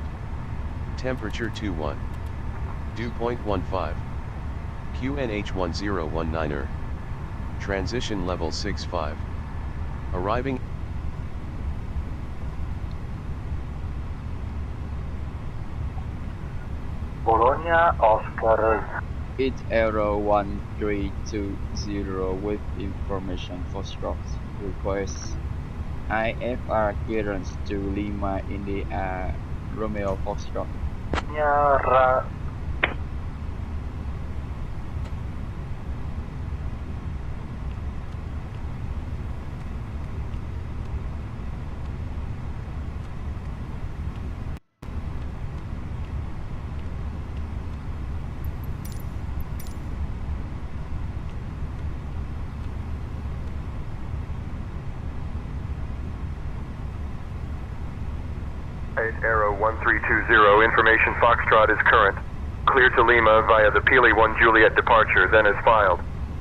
Speaker 8: Temperature 21. Dew point 15. QNH 1019er. Transition level 65. Arriving.
Speaker 18: Bologna, Oscar.
Speaker 6: 8 Aero 1320 with information for strokes. Request IFR clearance to Lima India Romeo Foxtrot.
Speaker 18: Nyara.
Speaker 5: Arrow 1320, information Foxtrot is current. Clear to Lima via the Pili 1 Juliet departure, then is filed.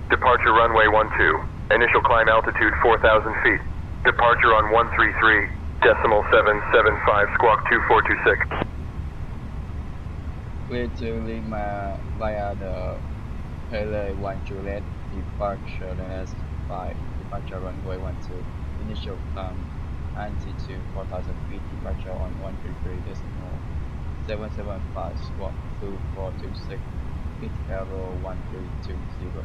Speaker 5: Departure runway 12. Initial climb altitude 4,000 feet. Departure on 133.775, squawk 2426.
Speaker 6: Clear to Lima via the Pili 1 Juliet departure, then is 5. Departure runway 12. Initial climb altitude 4,000 feet, departure on 133.775, squawk 2426, hit arrow 1320.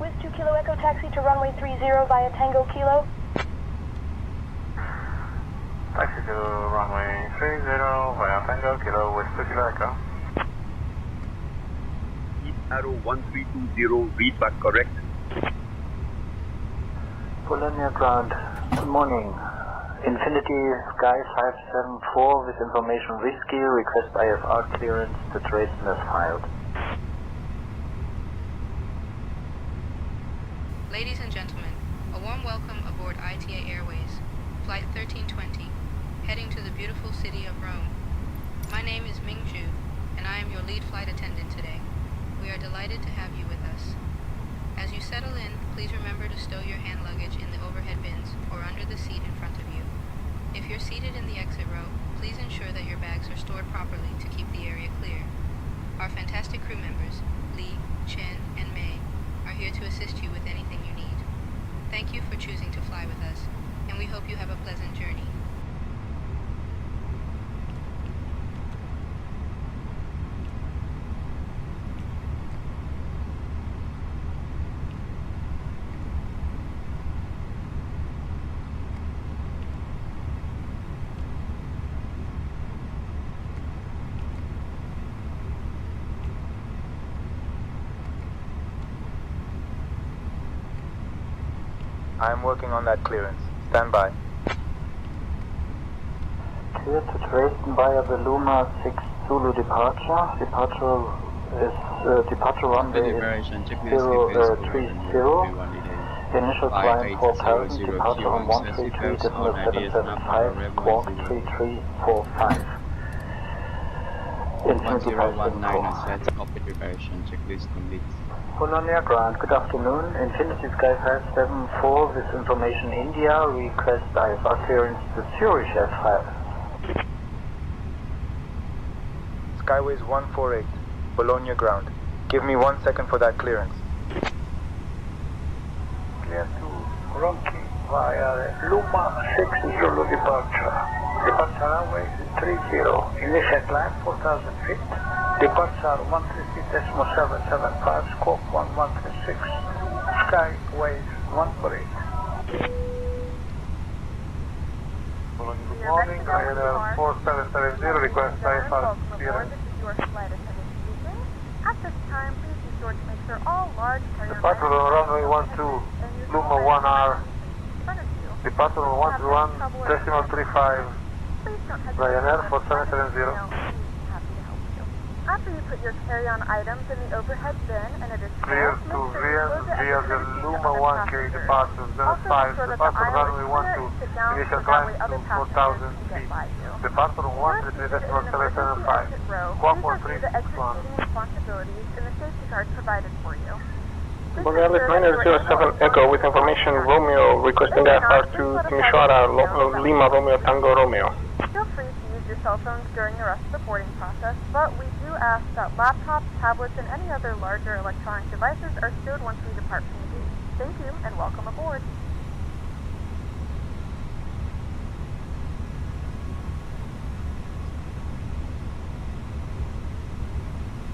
Speaker 10: With 2 Kilo Echo taxi to runway 30 via Tango Kilo.
Speaker 1: Taxi to runway 30 via Tango Kilo with 2 Kilo Echo.
Speaker 11: East arrow 1320, read back correct.
Speaker 18: Bologna ground. Good morning. Infinity Sky 574 with information Whiskey. Request IFR clearance to Dresden as filed.
Speaker 9: Ladies and gentlemen, a warm welcome aboard ITA Airways, Flight 1320, heading to the beautiful city of Rome. My name is Ming Ju, and I am your lead flight attendant today. We are delighted to have you with us. As you settle in, please remember to stow your hand luggage in the overhead bins or under the seat in front of you. If you're seated in the exit row, please ensure that your bags are stored properly to keep the area clear. Our fantastic crew members, Lee, Chen, and Mei, are here to assist you with anything you need. Thank you for choosing to fly with us, and we hope you have a pleasant journey.
Speaker 3: I am working on that clearance. Stand by.
Speaker 18: Clear to Dresden via the Luma 6 Zulu departure. Departure is departure runway is 030. Initial climb 4,000. Departure on 133.775. Squawk 3345. Infinity 574.
Speaker 6: Cockpit preparation checklist complete.
Speaker 18: Bologna ground. Good afternoon. Infinity Sky 574 with information India. Request IFR clearance to Zurich as filed.
Speaker 3: Skyways 148, Bologna ground. Give me 1 second for that clearance.
Speaker 18: Clear to Rocky via Luma 6 Zulu departure. Departure runway 30. Initial climb 4,000 feet. Departure 133.775, squawk 1136. Skyways 148.
Speaker 1: Good morning, Ryanair 4770, request IFR clearance.
Speaker 10: At this time, please be sure to make sure all large carrier
Speaker 1: Departure on runway 12, Luma 1R. Departure on 131.35, Ryanair 4770.
Speaker 10: After you put your carry-on items in the overhead bin and it is
Speaker 1: Clear to via the Luma 1K departure, then 5, departure runway 12, initial climb to 4,000 feet. Departure 133.775, squawk 4361.
Speaker 10: responsibilities in the safety card provided for you.
Speaker 23: Borealis 907 Echo with information Romeo requesting FR to Timisoara, Lima Romeo Tango Romeo.
Speaker 10: Feel free to use your cell phones during the rest of the boarding process, but we do ask that laptops, tablets, and any other larger electronic devices are stowed once we depart from the gate. Thank you, and welcome aboard.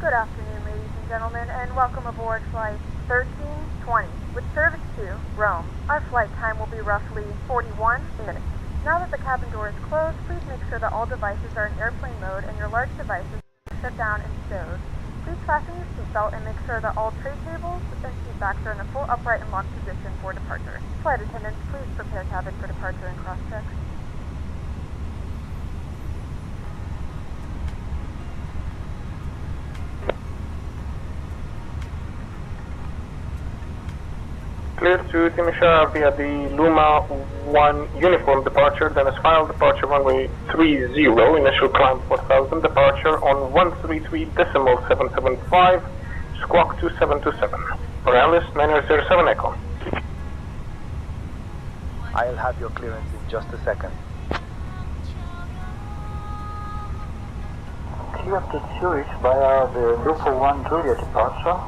Speaker 10: Good afternoon, ladies and gentlemen, and welcome aboard flight 1320 with service to Rome. Our flight time will be roughly 41 minutes. Now that the cabin door is closed, please make sure that all devices are in airplane mode and your large devices are set down and stowed. Please fasten your seatbelt and make sure that all tray tables and seat backs are in a full upright and locked position for departure. Flight attendants, please prepare cabin for departure and cross-check.
Speaker 23: Clear to Timisoara via the Luma 1 uniform departure, then as filed departure runway 30, initial climb 4000, departure on 133.775, squawk 2727. Borealis 907 Echo.
Speaker 3: I'll have your clearance in just a second.
Speaker 18: Clear to Zurich via the Lupo 1 Julia departure.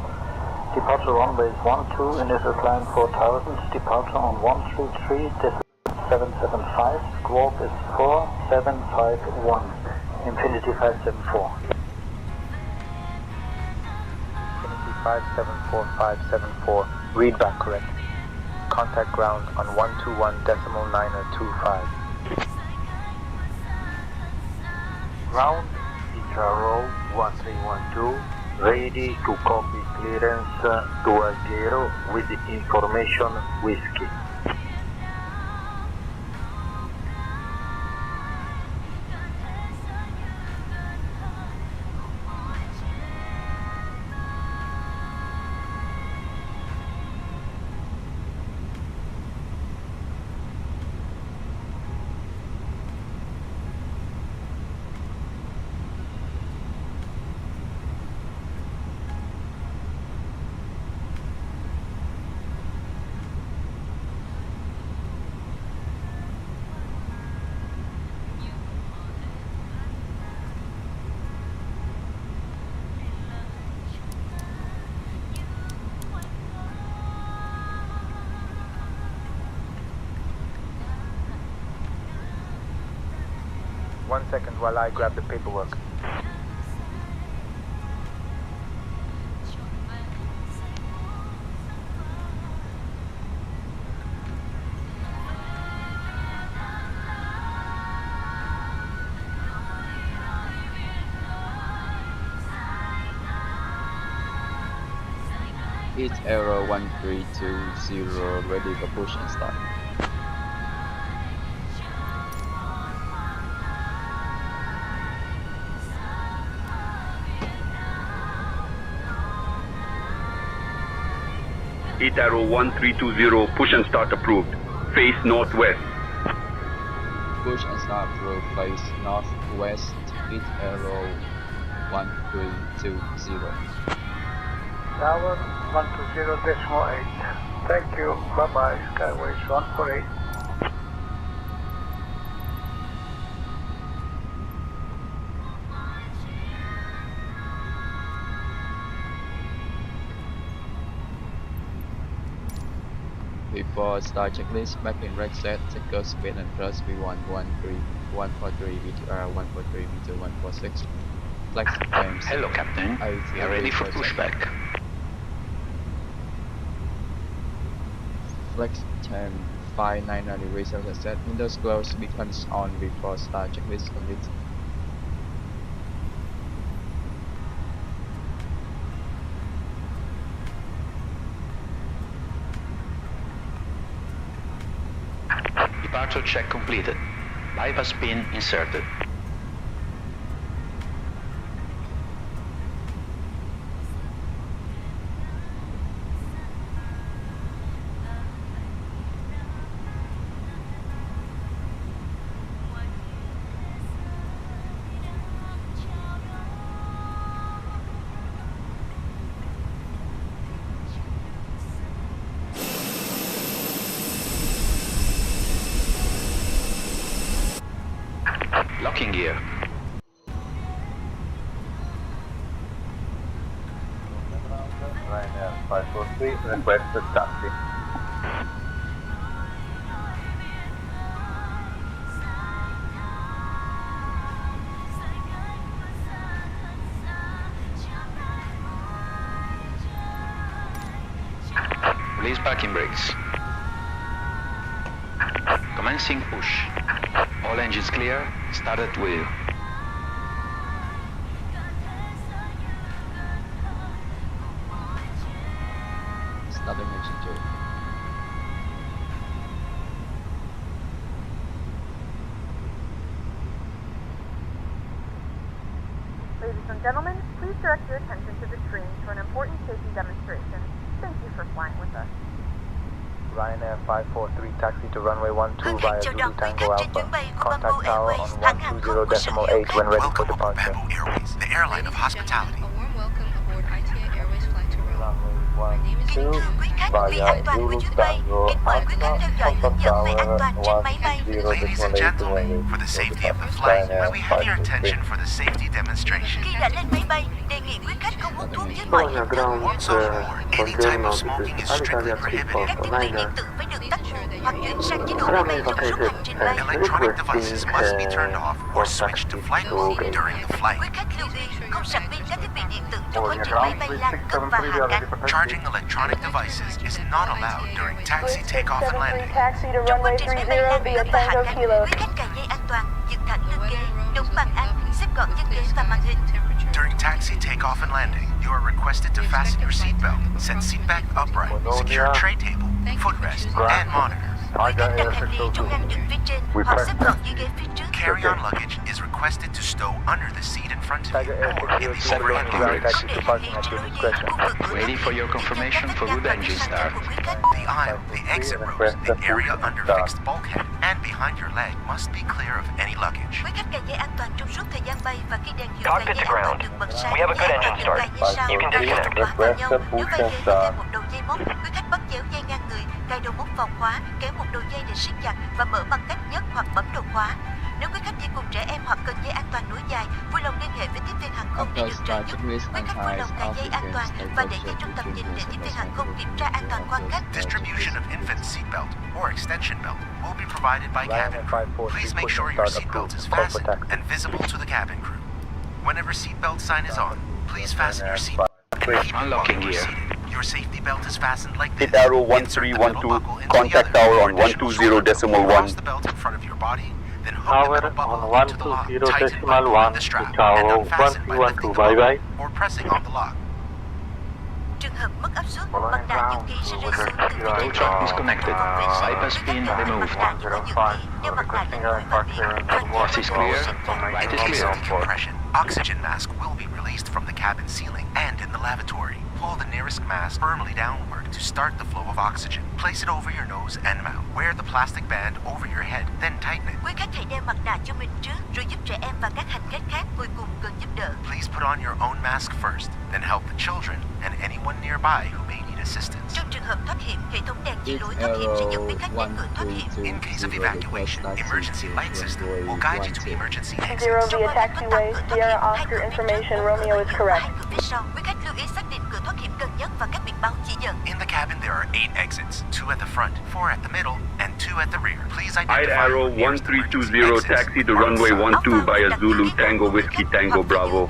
Speaker 18: Departure runway is 12, initial climb 4000, departure on 133.775, squawk is 4751, Infinity 574.
Speaker 3: Infinity 574574, read back correct. Contact ground on 121.925.
Speaker 21: Ground, Icaro 1312, ready to copy clearance to Alghero with information Whiskey.
Speaker 3: One second while I grab the paperwork.
Speaker 6: It's error 1320, ready for push and start.
Speaker 11: Arrow 1320, push and start approved. Face northwest.
Speaker 6: Push and start approved, face northwest, arrow 1320.
Speaker 19: Tower 120.8. Thank you. Bye-bye. Skyways 148.
Speaker 6: Before start checklist, back in red set, secure speed and thrust V1 143, VTR 143, V2 146. Flex times.
Speaker 14: Hello, Captain. We are ready for pushback.
Speaker 6: Flex time 590 degrees of the set. Windows closed, beacons on before start checklist complete.
Speaker 14: Departure check completed. Bypass pin inserted. Unlocking gear.
Speaker 21: Ryanair 543, request a taxi.
Speaker 14: Release parking brakes. Commencing push. All engines clear. Start at wheel.
Speaker 6: Starting engine 2.
Speaker 10: Ladies and gentlemen, please direct your attention to the screen for an important safety demonstration. Thank you for flying with us.
Speaker 3: Ryanair 543, taxi to runway 12 via Zulu Tango Alpha. Contact tower on 120.8 when ready for departure.
Speaker 15: Airways, the airline of hospitality.
Speaker 9: A warm welcome aboard ITA Airways flight to Rome.
Speaker 21: Runway
Speaker 9: My name is
Speaker 21: 12 via Zulu Tango Alpha. Contact tower 120.8
Speaker 15: Ladies and gentlemen, for the safety of the flight, may we have your attention for the safety demonstration?
Speaker 1: Bologna ground,
Speaker 15: Any type of smoking is strictly prohibited.
Speaker 1: Runway vacated and
Speaker 15: Electronic devices must be turned off or switched to flight mode during the flight.
Speaker 1: Bologna ground, 3673, we are ready for taxi.
Speaker 15: Charging electronic devices is not allowed during taxi, takeoff, and landing.
Speaker 10: Taxi to runway 30 via Tango Kilo.
Speaker 15: During taxi, takeoff, and landing, you are requested to fasten your seatbelt, set seat back upright, secure tray table, footrest, and monitor. Carry-on luggage is requested to stow under the seat in front of you or in the overhead bin.
Speaker 14: Waiting for your confirmation for good engine start.
Speaker 15: The aisle, the exit rows, the area under fixed bulkhead, and behind your leg must be clear of any luggage.
Speaker 16: Cockpit to ground. We have a good engine start. You can disconnect.
Speaker 21: Request a push and start.
Speaker 22: Cài đầu móc vòng khóa, kéo một đầu dây để siết chặt và mở bằng cách nhấc hoặc bấm đầu khóa. Nếu quý khách đi cùng trẻ em hoặc cần dây an toàn nối dài, vui lòng liên hệ với tiếp viên hàng không để được trợ giúp. Quý khách vui lòng cài dây an toàn và để dây trong tầm nhìn để tiếp viên hàng không kiểm tra an toàn quan khách.
Speaker 15: Distribution of infant seatbelt or extension belt will be provided by cabin crew. Please make sure your seatbelt is fastened and visible to the cabin crew. Whenever seatbelt sign is on, please fasten your seatbelt.
Speaker 14: Unlocking gear.
Speaker 15: Your safety belt is fastened like this.
Speaker 24: Hit arrow 1312, contact tower on 120.1.
Speaker 15: Cross the belt in front of your body, then hook the metal buckle into the lock. Tighten by pulling the strap and unfasten by lifting the buckle or pressing on the lock.
Speaker 22: Trường hợp mất áp suất, mặt nạ dự ký sẽ rơi xuống từ vị trí
Speaker 14: Truck disconnected. Bypass pin removed. Left is clear. Right is clear.
Speaker 15: Decompression. Oxygen mask will be released from the cabin ceiling and in the lavatory. Pull the nearest mask firmly downward to start the flow of oxygen. Place it over your nose and mouth. Wear the plastic band over your head, then tighten it.
Speaker 22: Quý khách hãy đeo mặt nạ cho mình trước, rồi giúp trẻ em và các hành khách khác ngồi cùng cần giúp đỡ.
Speaker 15: Please put on your own mask first, then help the children and anyone nearby who may need assistance.
Speaker 22: Trong trường hợp thoát hiểm, hệ thống đèn chỉ lối thoát hiểm sẽ dẫn quý khách đến cửa thoát hiểm.
Speaker 15: In case of evacuation, emergency light system will guide you to emergency exits.
Speaker 10: Zero via taxiway, Sierra Oscar information, Romeo is correct.
Speaker 22: Phía sau, quý khách lưu ý xác định cửa thoát hiểm gần nhất và các biển báo chỉ dẫn.
Speaker 15: In the cabin there are 8 exits, 2 at the front, 4 at the middle, and 2 at the rear. Please identify
Speaker 11: Ide arrow 1320, taxi to runway 12 via Zulu Tango Whiskey Tango Bravo.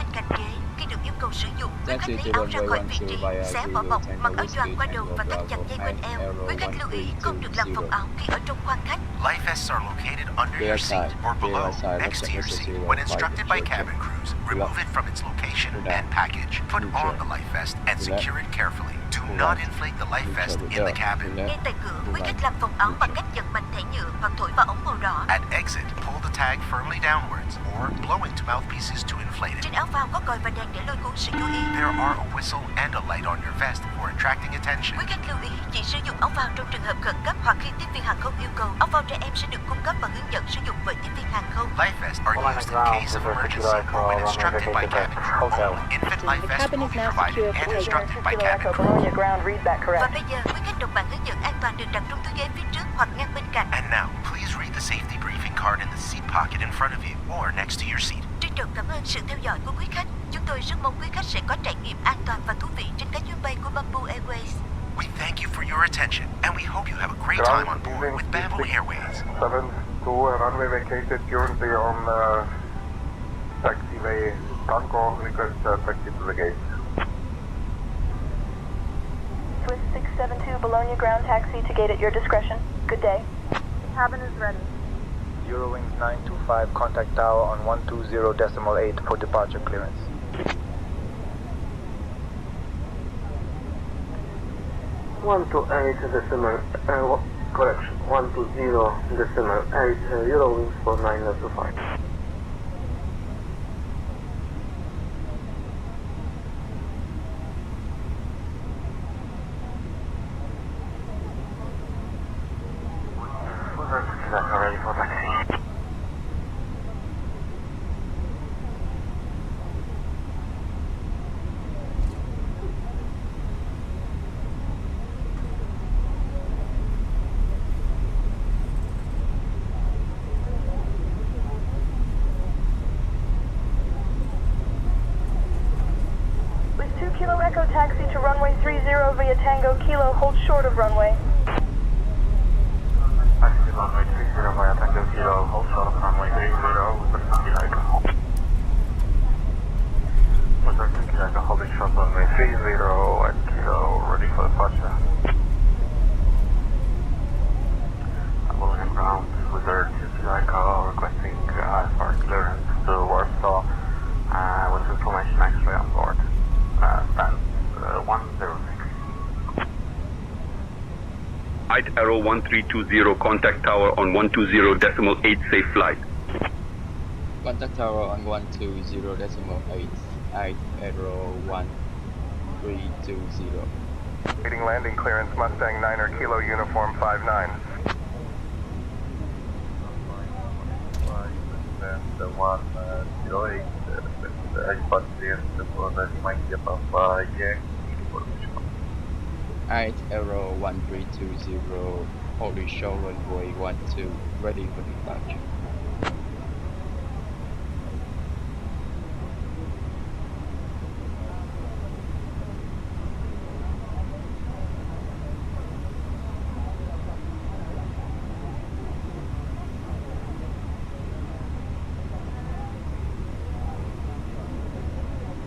Speaker 22: Khi được yêu cầu sử dụng, quý khách lấy áo ra khỏi vị trí, xé vỏ bọc, mặc áo choàng qua đầu và thắt chặt dây quanh eo. Quý khách lưu ý không được làm phồng áo khi ở trong khoang khách.
Speaker 15: Life vests are located under your seat or below, next to your seat. When instructed by cabin crews, remove it from its location and package. Put on the life vest and secure it carefully. Do not inflate the life vest in the cabin.
Speaker 22: Ngay tại cửa, quý khách làm phồng áo bằng cách giật mạnh thẻ nhựa hoặc thổi vào ống màu đỏ.
Speaker 15: At exit, pull the tag firmly downwards or blow into mouthpieces to inflate it.
Speaker 22: Trên áo phao có còi và đèn để lôi cuốn sự chú ý.
Speaker 15: There are a whistle and a light on your vest for attracting attention.
Speaker 22: Quý khách lưu ý chỉ sử dụng áo phao trong trường hợp khẩn cấp hoặc khi tiếp viên hàng không yêu cầu. Áo phao trẻ em sẽ được cung cấp và hướng dẫn sử dụng bởi tiếp viên hàng không.
Speaker 15: Life vests are used in case of emergency or when instructed by cabin crew. Infant life vests will be provided and instructed by cabin crew.
Speaker 22: ground read that
Speaker 10: Và
Speaker 22: correct.
Speaker 10: bây giờ quý khách đọc bản hướng dẫn an toàn được đặt trong túi ghế phía trước hoặc ngăn bên cạnh.
Speaker 15: And now, please read the safety briefing card in the seat pocket in front of you or next to your seat.
Speaker 10: Trân trọng cảm ơn sự theo dõi của quý khách. Chúng tôi rất mong quý khách sẽ có trải nghiệm an toàn và thú vị trên các chuyến bay của Bamboo Airways.
Speaker 15: We thank you for your attention, and we hope you have a great time on board with Bamboo Airways.
Speaker 21: 72 runway vacated currently on taxiway Tango, request taxi to the gate.
Speaker 22: Swiss 672 Bologna ground taxi to gate at your discretion. Good day.
Speaker 10: Cabin is ready.
Speaker 3: Eurowings 925, contact tower on 120.8 for departure clearance.
Speaker 23: One to 8 decimal, correction, 120.8 Eurowings for 925.
Speaker 21: Ready for taxi.
Speaker 22: With 2 Kilo Echo taxi to runway 30 via Tango Kilo, hold short of runway.
Speaker 21: Taxi runway 30 via Tango Kilo, hold short of runway 30 with 2 Kilo Echo. With 2 Kilo Echo, holding short runway 30 at Kilo, ready for departure. Bologna ground, with 2 Kilo Echo, requesting IFR clearance to Warsaw, with information X-ray on board. Stand 106.
Speaker 11: Flight Arrow 1320, contact tower on 120.8, safe flight.
Speaker 6: Contact tower on 120.8, Arrow 1320.
Speaker 5: Waiting landing clearance, Mustang 9er Kilo Uniform 59.
Speaker 21: The 108, I passed the might get off Yankee information.
Speaker 6: 8 Arrow 1320, holding short runway 12, ready for departure.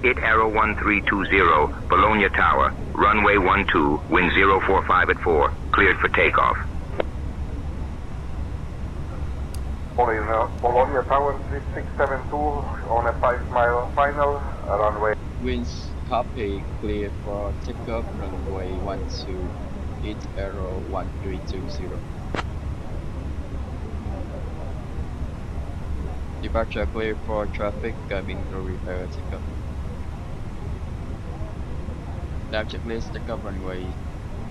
Speaker 7: Hit Arrow 1320, Bologna Tower, runway 12, wind 045 at 4, cleared for takeoff.
Speaker 21: Bologna Tower 3672 on a 5-mile final, runway.
Speaker 6: Winds copy, clear for takeoff, runway 12, hit Arrow 1320. Departure clear for traffic, cabin crew repair takeoff. Now checklist, takeoff runway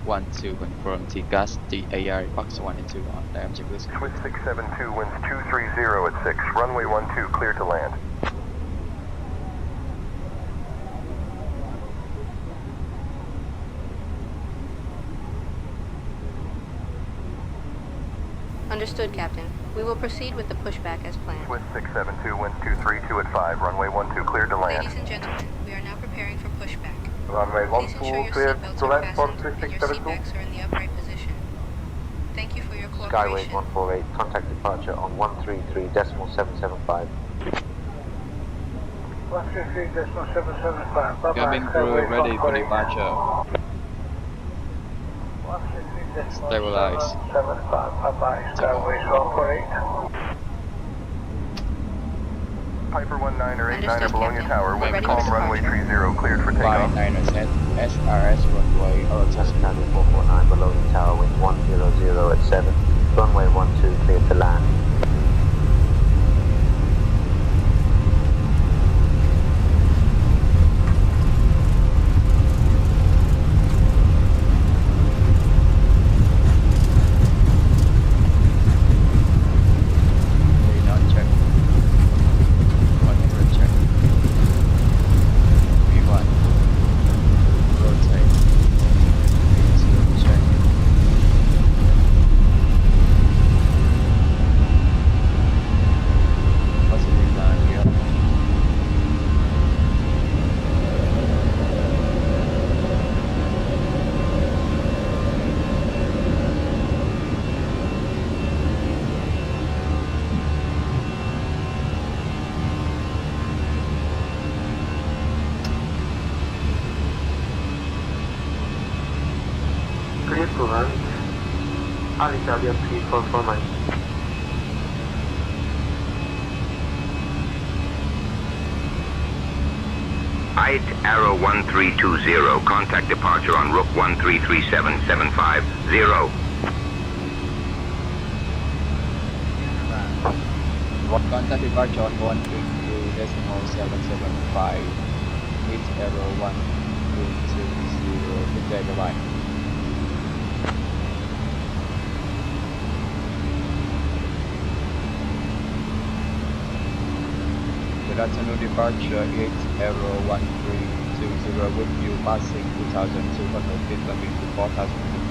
Speaker 6: 12, confirm TCAS, TAR, box 1 and 2 on down checklist.
Speaker 5: Swiss 672, winds 230 at 6, runway 12, clear to land.
Speaker 9: Understood, Captain. We will proceed with the pushback as planned.
Speaker 5: Swiss 672, winds 232 at 5, runway 12, cleared to land.
Speaker 9: Ladies and gentlemen, we are now preparing for pushback.
Speaker 21: Runway
Speaker 9: Please ensure
Speaker 21: 12,
Speaker 9: your
Speaker 21: clear
Speaker 9: seatbelts
Speaker 21: to
Speaker 9: are
Speaker 21: land for
Speaker 9: fastened and your
Speaker 21: 3672.
Speaker 9: seatbacks are in the upright position. Thank you for your
Speaker 2: Skyway
Speaker 9: cooperation.
Speaker 2: 148, contact departure on 133.775.
Speaker 23: 133.775.
Speaker 6: Cabin crew ready for departure. Stabilize.
Speaker 23: 75. Bye-bye. Skyways 148.
Speaker 5: Piper 19er, 89er,
Speaker 9: Understood,
Speaker 5: Bologna
Speaker 9: Captain.
Speaker 5: Tower,
Speaker 9: We're
Speaker 5: wind
Speaker 9: ready
Speaker 5: calm,
Speaker 9: for
Speaker 5: runway
Speaker 9: departure.
Speaker 5: 30, cleared for takeoff.
Speaker 6: 59er set, SRS runway,
Speaker 2: Toscana 449, Bologna Tower, wind 100 at 7, runway 12, clear to land.
Speaker 21: Charlie, Charlie, 3449.
Speaker 7: Height arrow 1320, contact departure on Rook 133775,
Speaker 6: Contact departure on 132.775, hit arrow 1320, prepare the line. Good afternoon, departure 8 arrow 1320 with you passing 2,200 feet coming to 4,000 feet.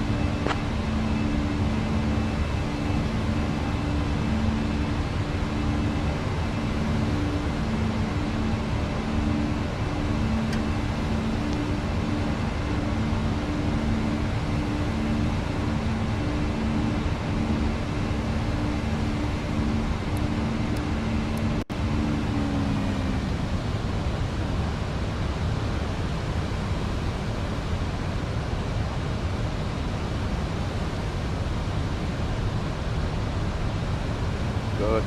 Speaker 6: Good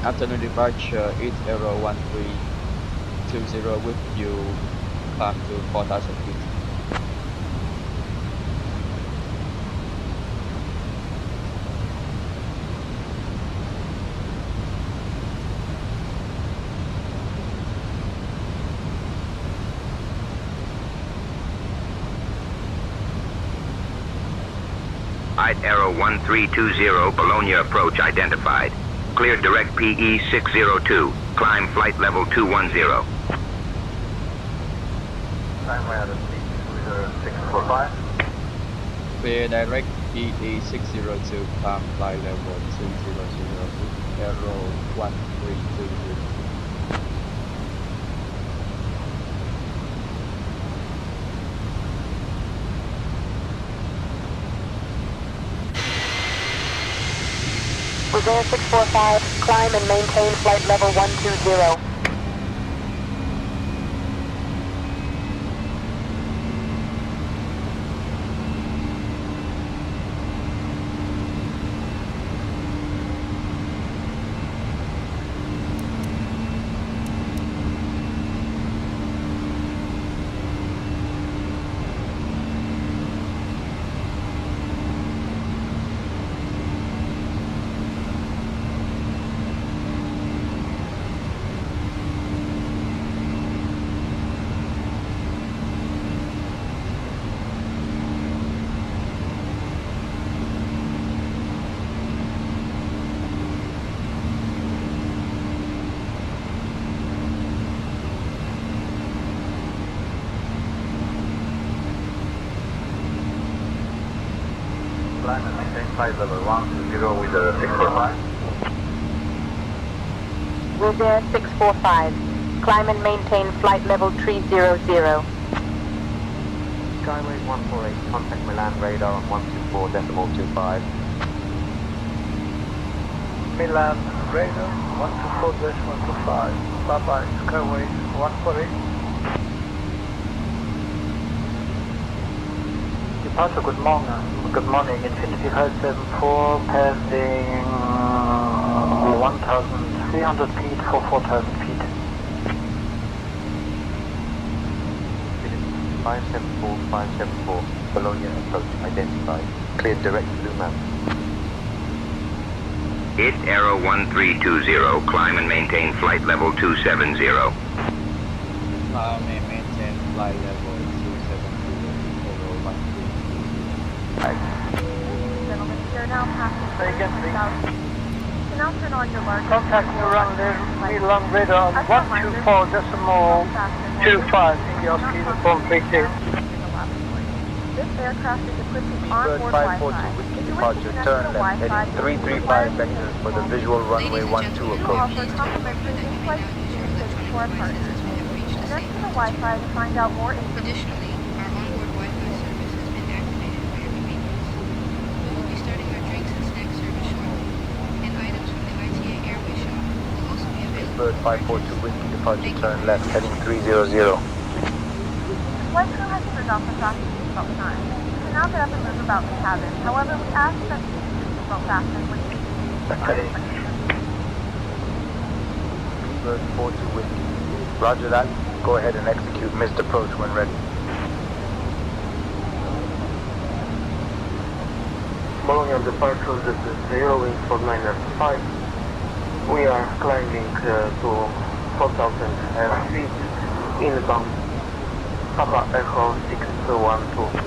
Speaker 6: afternoon, departure 8 arrow 1320 with you climb to 4,000 feet.
Speaker 7: Height arrow 1320, Bologna approach identified. Clear direct PE 602, climb flight level 210.
Speaker 6: Clear direct PE 602, climb flight level 200, arrow 1320.
Speaker 22: Reserve 645, climb and maintain flight level 120.
Speaker 21: Climb and maintain flight level 120 with a 645.
Speaker 22: Reserve 645, climb and maintain flight level 300.
Speaker 2: Skyway 148, contact Milan radar on 124.25.
Speaker 19: Milan radar 124.25. Bye bye, Skyway 148.
Speaker 18: Departure, good morning. Good morning. Infinity 574 passing 1,300 feet for 4,000 feet.
Speaker 2: 574, Bologna approach identified. Cleared direct blue map.
Speaker 7: Hit arrow 1320, climb and maintain flight level 270.
Speaker 6: Climb and maintain flight level 270.
Speaker 10: Gentlemen, we are now passing.
Speaker 19: Say again, please.
Speaker 10: So now turn on your large.
Speaker 19: Contact Milan radar on 124.25 in the Oscar uniform 3K.
Speaker 10: This aircraft is equipped with onboard Wi-Fi.
Speaker 3: Departure, turn left, heading 335 vectors for the visual runway 12 approach.
Speaker 10: Offer complimentary in-flight experiences to our partners. Connect to the Wi-Fi to find out more information.
Speaker 9: Additionally, our onboard Wi-Fi service has been activated for your convenience. We will be starting our drinks and snacks service shortly, and items from the ITA Airway shop will also be available.
Speaker 3: Bird 542 Whiskey, departure, turn left, heading 300.
Speaker 10: Flight crew has turned off the fasten seatbelt sign. You can now get up and move about the cabin. However, we ask that you seatbelt fastened when you
Speaker 3: Bird 42 Whiskey. Roger that. Go ahead and execute missed approach when ready.
Speaker 21: Bologna departure, this is 0 wings for 995. We are climbing to 4,000 feet inbound Papa Echo 612.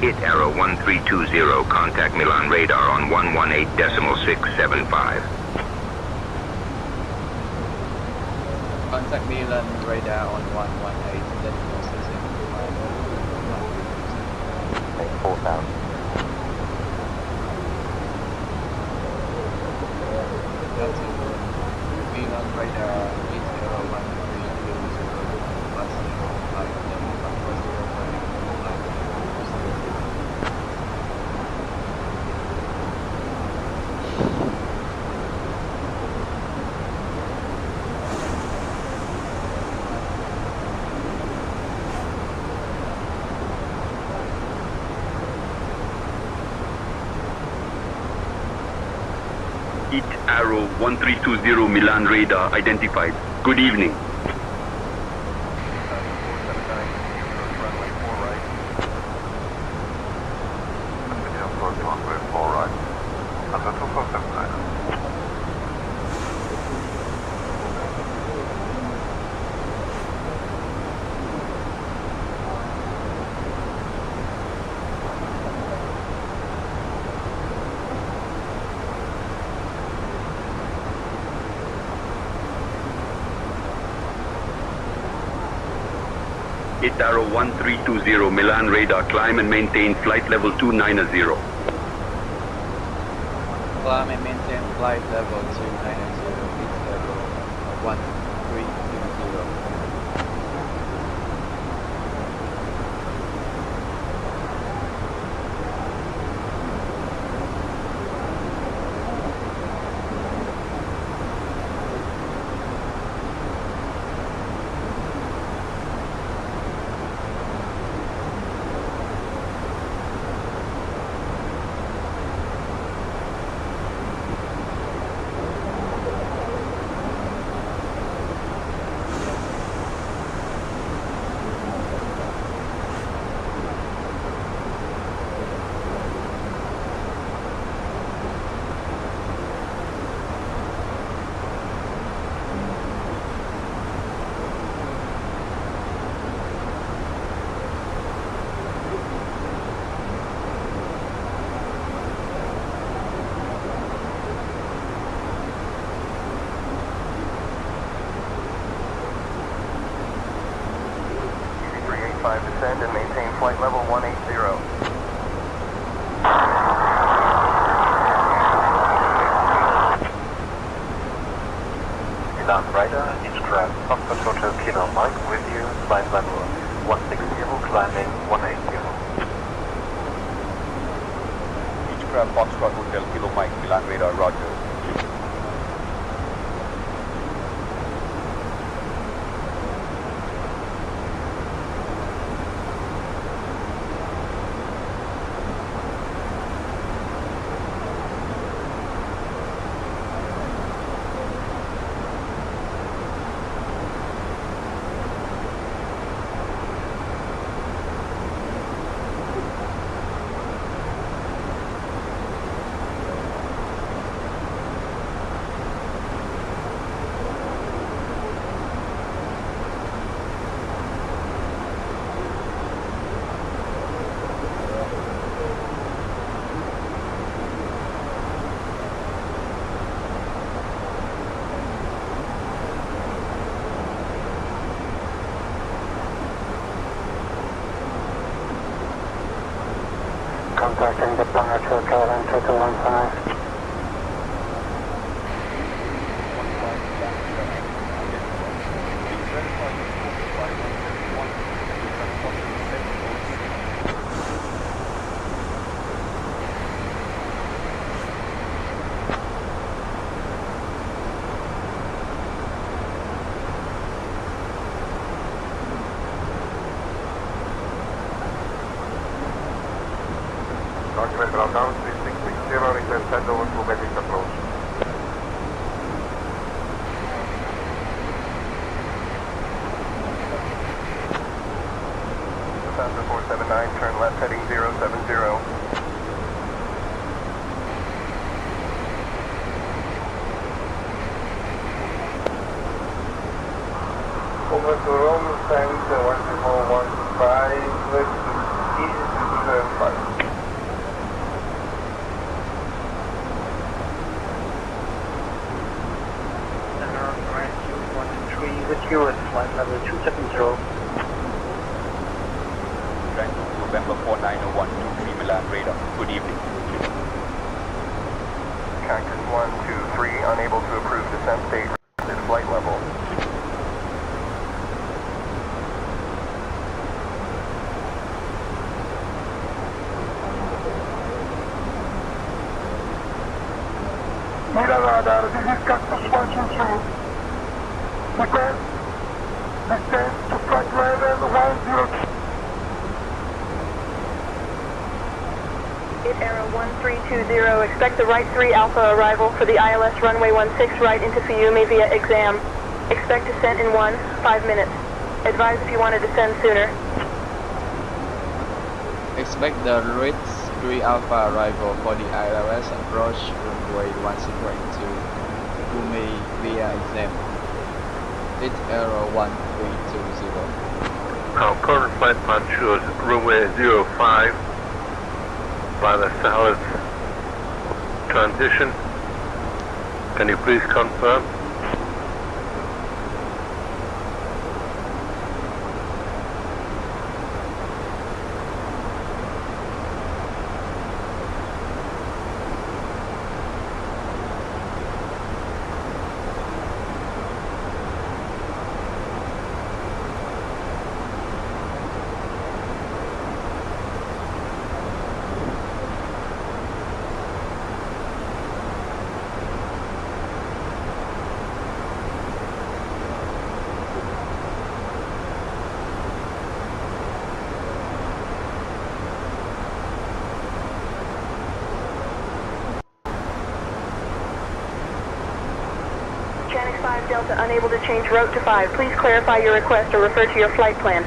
Speaker 7: Hit arrow 1320, contact Milan radar on 118.675.
Speaker 6: Contact Milan radar on 118.675.
Speaker 2: 4,000.
Speaker 6: Milan radar
Speaker 11: 1320 Milan radar identified. Good evening. Hit arrow 1320 Milan radar, climb and maintain flight level 290.
Speaker 6: Climb and maintain flight level 290, hit level 1320.
Speaker 21: Descend and maintain flight level 180. Milan radar, each craft Foxtrot Hotel Kilo Mike with you, flight level 160, climbing 180.
Speaker 24: Each craft Foxtrot Hotel Kilo Mike, Milan radar, roger.
Speaker 21: Contacting departure, Kevin, Turtle 15.
Speaker 1: Document down 3660, return send over to medic approach.
Speaker 5: Passenger 479, turn left heading 070.
Speaker 1: Over to Rome, send 14115, with easy to 5. With you at flight level 270.
Speaker 24: November 49012 Milan radar. Good evening.
Speaker 5: Cactus 123, unable to approve descent state at flight level.
Speaker 1: Mira radar, this is Cactus 123. Request descent to flight level 102.
Speaker 10: Arrow 1320, expect the right 3 Alpha arrival for the ILS runway 16 right into Fiumicino via exam. Expect descent in 5 minutes. Advise if you want to descend sooner.
Speaker 6: Expect the right 3 Alpha arrival for the ILS approach runway 16 right to Fiumicino via exam. It's arrow 1320.
Speaker 1: Our current flight plan shows runway 05 by the solid transition. Can you please confirm?
Speaker 10: Delta unable to change route to 5. Please clarify your request or refer to your flight plan.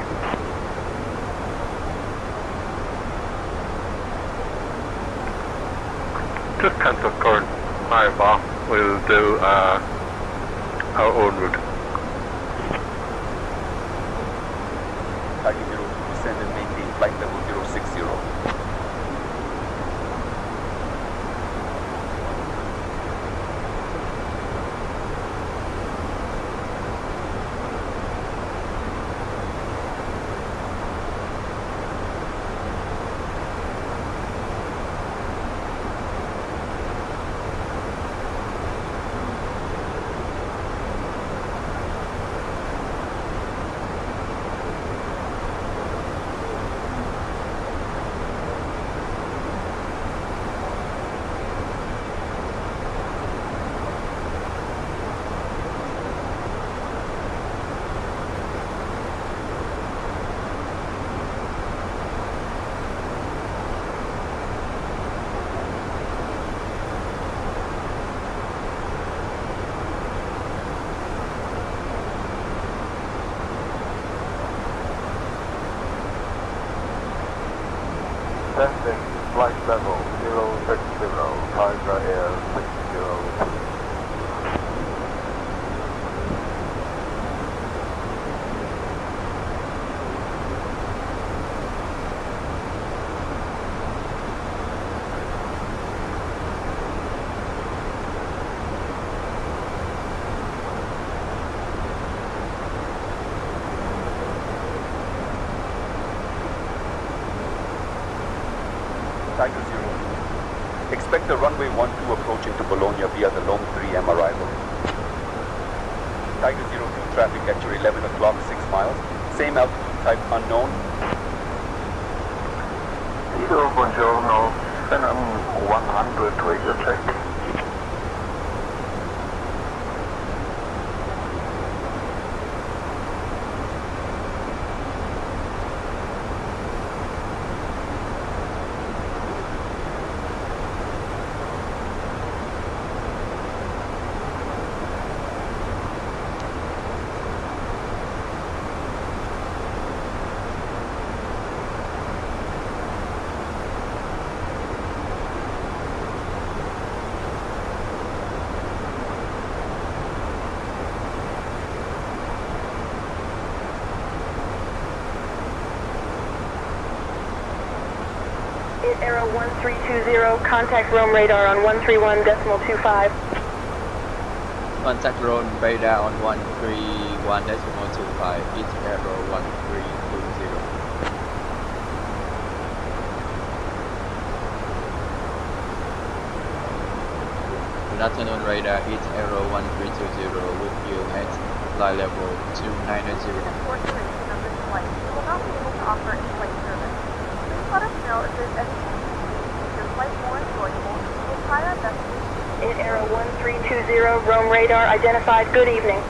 Speaker 1: Just cancel current 5 bar. We'll do our own route.
Speaker 24: Target 02, descend and maintain flight level 060.
Speaker 1: Descending flight level 060, Tiger Air 602.
Speaker 24: Tiger 02. Expect the runway 12 approach into Bologna via the Lome 3M arrival. Tiger 02 traffic at your 11 o'clock, 6 miles. Same altitude type unknown.
Speaker 1: Edo, buongiorno. Phenom 100 radio check.
Speaker 10: Arrow 1320, contact roam radar on 131.25.
Speaker 6: Contact roam radar on 131.25. It's Arrow 1320. Good afternoon, radar. It's Arrow 1320 with you at flight level 290.
Speaker 10: Unfortunately, of this flight, we will not be able to offer in-flight service. Please let us know if there's anything we can do to make your flight more enjoyable. We'll try our best to... In Arrow 1320, roam radar identified. Good evening.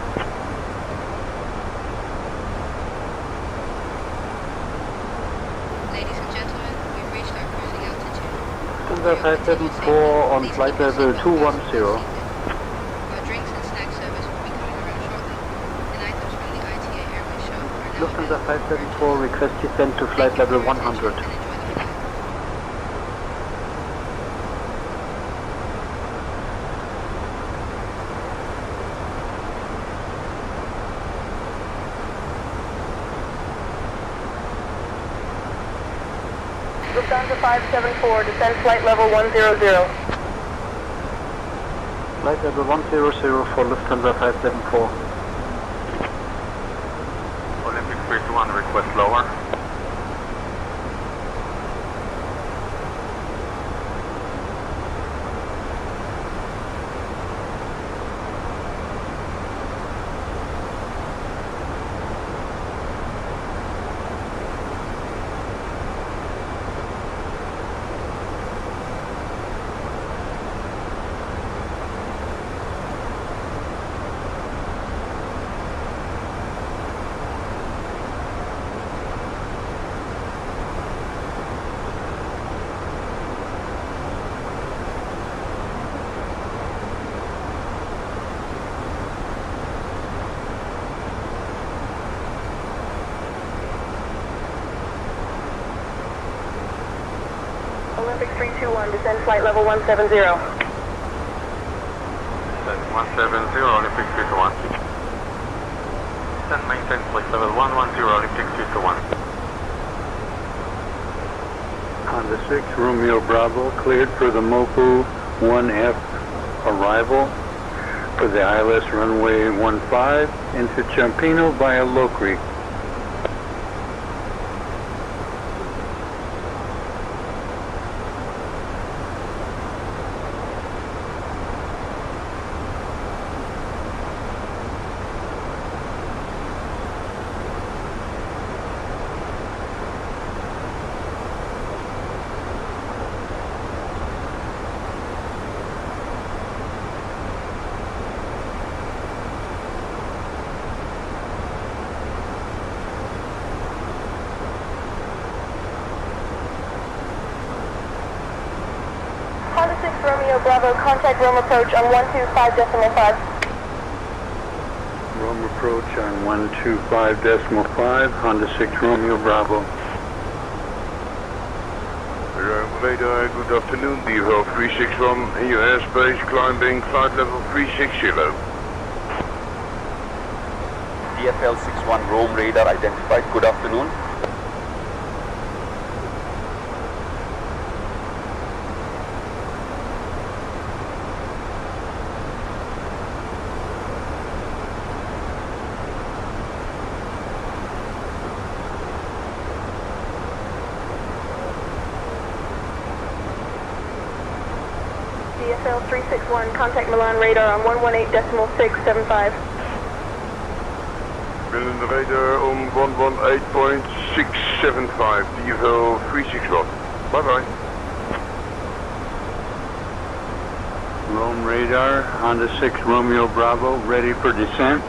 Speaker 9: Ladies and gentlemen, we've reached our cruising altitude.
Speaker 18: Lufthansa 574 on flight level 210.
Speaker 9: Our drinks and snack service will be coming around shortly, and items from the ITA Airways show are now
Speaker 18: Lufthansa 574 request descent to flight level 100.
Speaker 10: Lufthansa 574, descend flight level 100.
Speaker 18: Flight level 100 for Lufthansa 574.
Speaker 1: Olympic 321, request lower.
Speaker 10: Olympic 321, descend flight level 170.
Speaker 1: Descend 170, Olympic 321. Descend maintain flight level 110, Olympic 321.
Speaker 12: Honda 6, Romeo Bravo, cleared for the Mopu 1F arrival for the ILS runway 15 into Ciampino via Locri.
Speaker 10: Honda 6 Romeo Bravo, contact Rome approach on 125.5.
Speaker 12: Rome approach on 125.5, Honda 6 Romeo Bravo.
Speaker 13: Radar, good afternoon, DVL 361 in your airspace, climbing flight level 360.
Speaker 24: DFL 61 Rome radar identified. Good afternoon.
Speaker 10: DFL 361, contact Milan radar on 118.675.
Speaker 13: Milan radar on 118.675, DVL 361. Bye-bye.
Speaker 12: Rome radar, Honda 6 Romeo Bravo, ready for descent.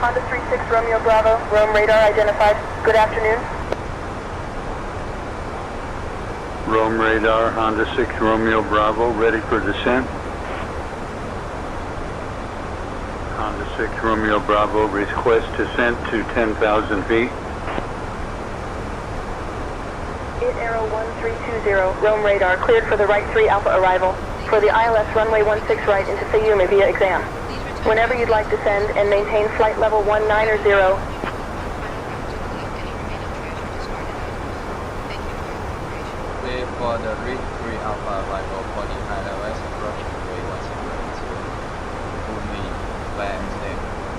Speaker 10: Honda 36 Romeo Bravo, Rome radar identified. Good afternoon.
Speaker 12: Rome radar, Honda 6 Romeo Bravo, ready for descent. Honda 6 Romeo Bravo, request descent to 10,000 feet.
Speaker 10: 8 Arrow 1320, Rome radar, cleared for the right 3 Alpha arrival. For the ILS runway 16 right into Fiumicino via exam. Whenever you'd like to send and maintain flight level 19 or 0.
Speaker 6: Clear for the RIP 3 Alpha arrival for the ILS approach runway 16 right into Fiumicino via exam.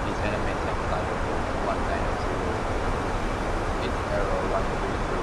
Speaker 6: Descend and maintain flight level 19 or 0. 8 Arrow 1320.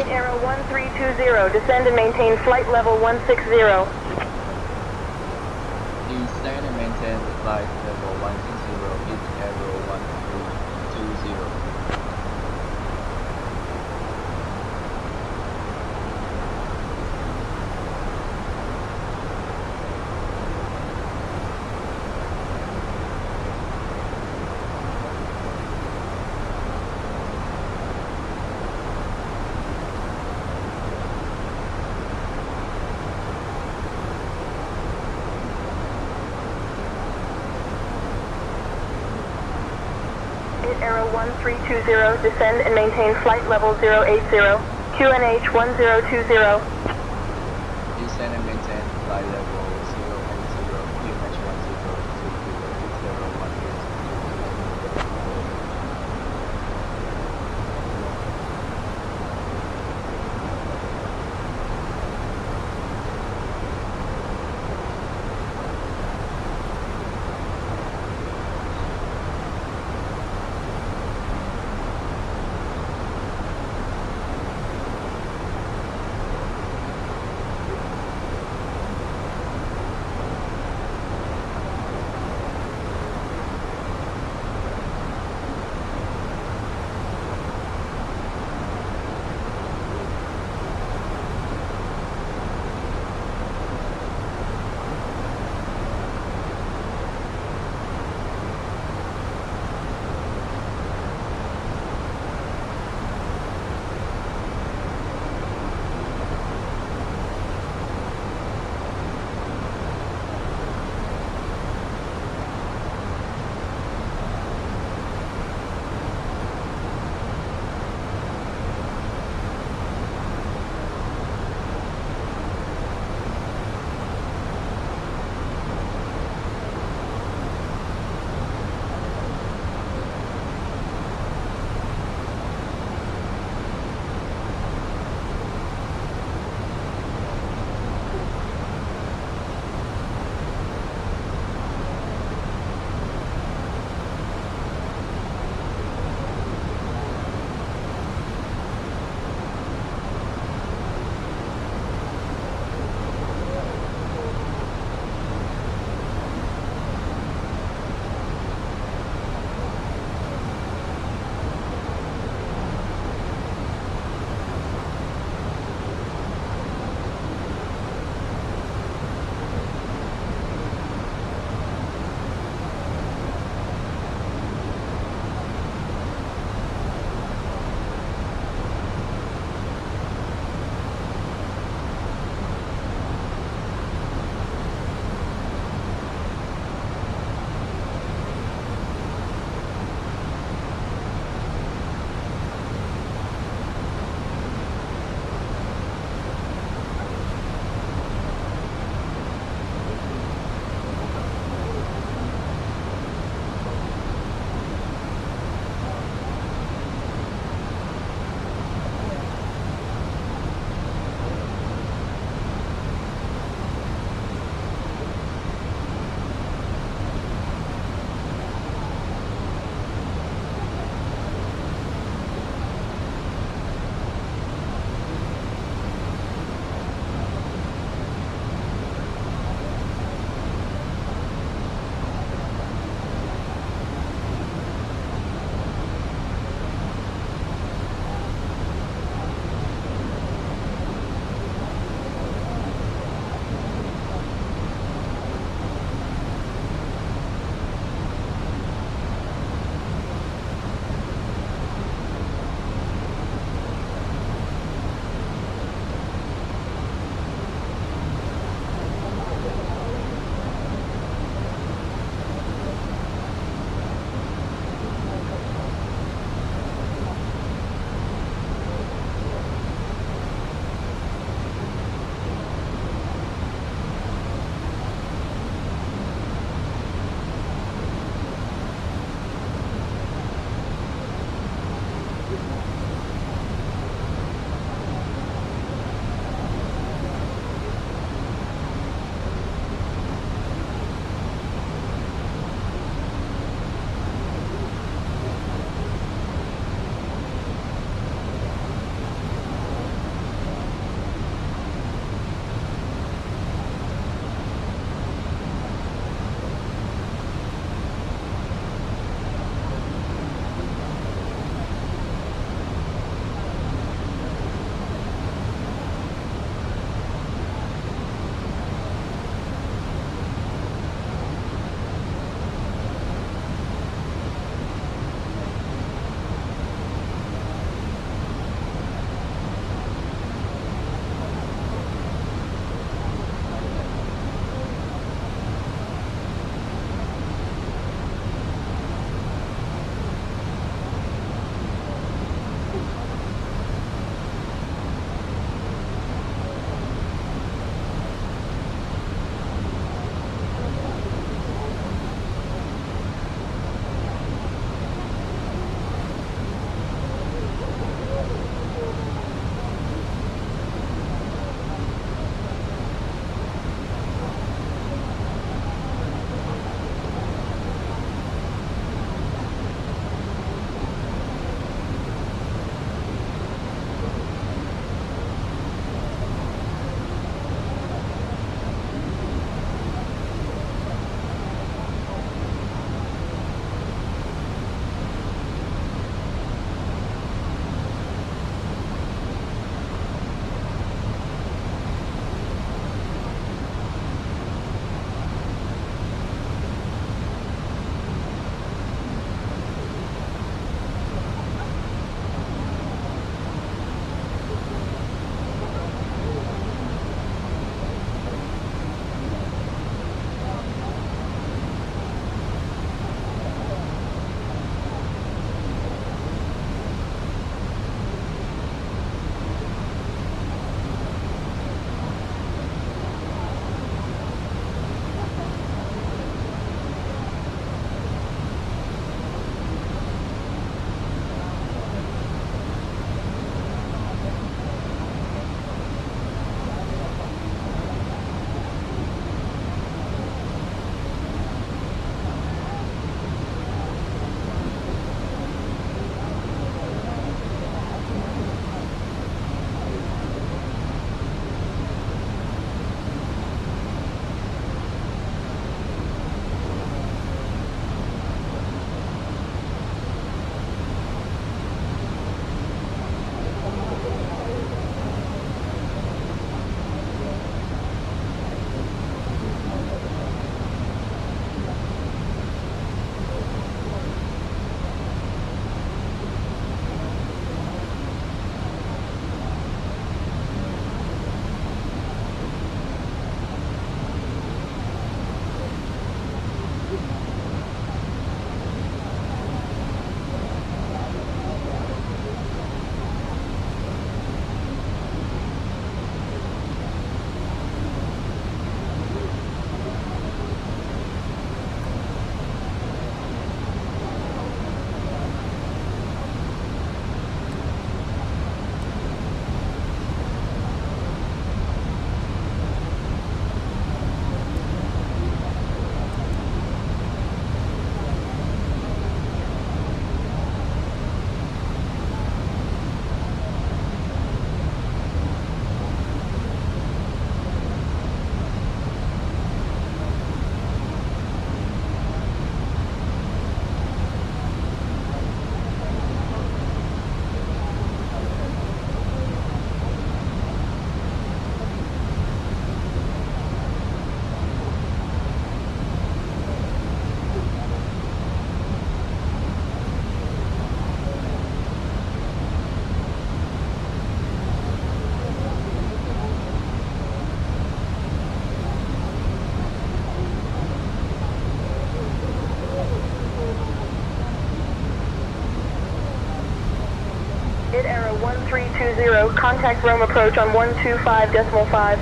Speaker 10: Arrow 1320, descend and maintain flight level 160.
Speaker 6: Descend and maintain flight level 160, 8 Arrow 1320.
Speaker 10: Arrow 1320, descend and maintain flight level 080, QNH 1020.
Speaker 6: Descend and maintain flight level 080, QNH 1020.
Speaker 10: contact Rome approach on 125.5.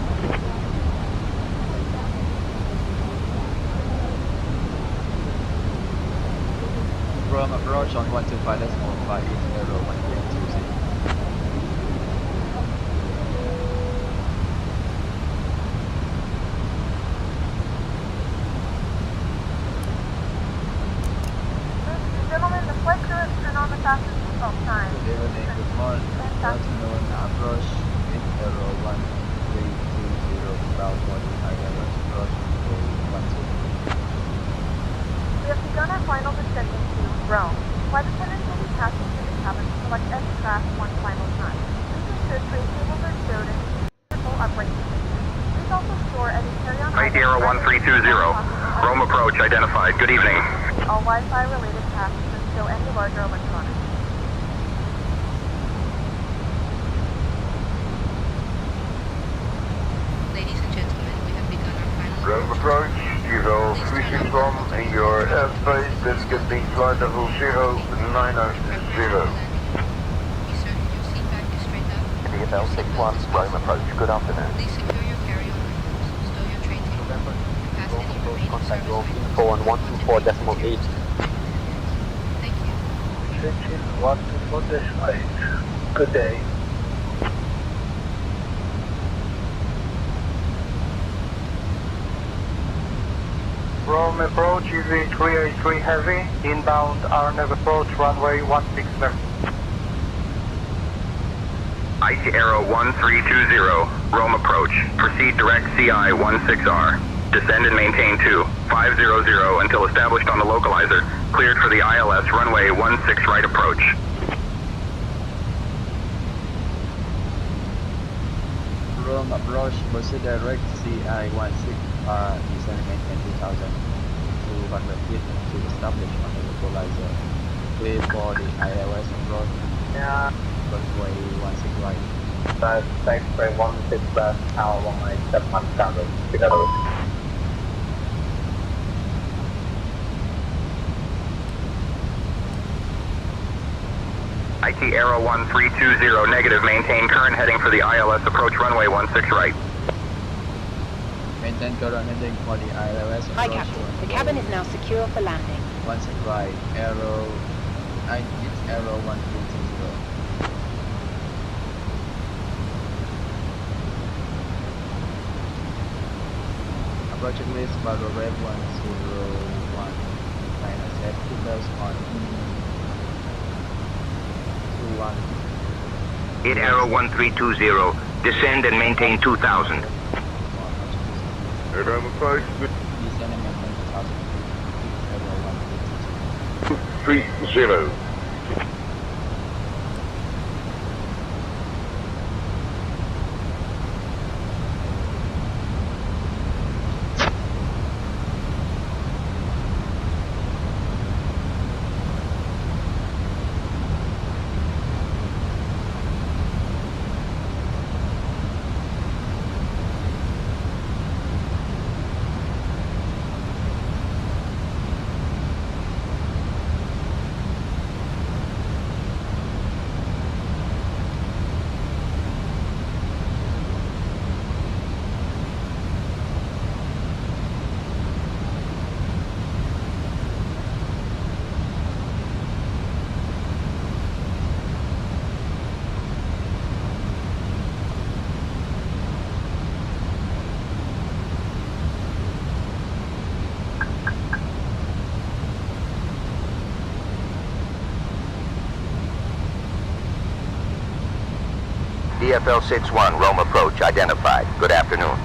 Speaker 6: Rome approach on 125.5 is error 1320.
Speaker 10: Gentlemen, the flight crew has turned on the fastest seatbelt sign.
Speaker 6: Good evening, good morning, good afternoon, approach in error 1320, about 40 ILS approach to 12.
Speaker 10: We have begun our final descent into Rome. Flight attendants will be passing through the cabin to select any craft one final time. Please ensure tray tables are stowed in full upright position. Please also store any carry-on
Speaker 7: IT Arrow 1320, Rome approach identified. Good evening.
Speaker 10: All Wi-Fi related tasks and stow any larger electronics.
Speaker 9: Ladies and gentlemen, we have begun our final
Speaker 13: Rome approach, Evo 361 in your airspace, designating flight level 090.
Speaker 2: DFL 61, Rome approach, good afternoon.
Speaker 9: Please secure your carry-on items, stow your tray table, and pass any remaining
Speaker 2: Contact roll
Speaker 9: service
Speaker 2: info on 124.8.
Speaker 9: Thank you.
Speaker 12: Vinci 124.8. Good day.
Speaker 19: Rome approach EV 383 heavy, inbound RNAV approach runway 16 left.
Speaker 7: IT Arrow 1320, Rome approach. Proceed direct CI 16R. Descend and maintain 2500 until established on the localizer. Cleared for the ILS runway 16 right approach.
Speaker 6: Rome approach, proceed direct CI 16R, descend and maintain 2200 feet to establish on the localizer. Clear for the ILS approach.
Speaker 18: Yeah.
Speaker 6: Runway 16 right.
Speaker 18: Thanks for 16 left, tower 197 standard. Together.
Speaker 7: IT Arrow 1320, negative. Maintain current heading for the ILS approach runway 16 right.
Speaker 6: Maintain current heading for the ILS approach.
Speaker 4: Hi, Captain. The cabin is now secure for landing.
Speaker 6: 16 right. Arrow. It's Arrow 1320. Approaching list Bravo Red 101. 9 set. Keepers on 21.
Speaker 7: IT Arrow 1320, descend and maintain 2000.
Speaker 13: Rome approach, good.
Speaker 6: Descend and maintain 2000. Arrow
Speaker 13: 30.
Speaker 7: DFL 61, Rome approach identified. Good afternoon.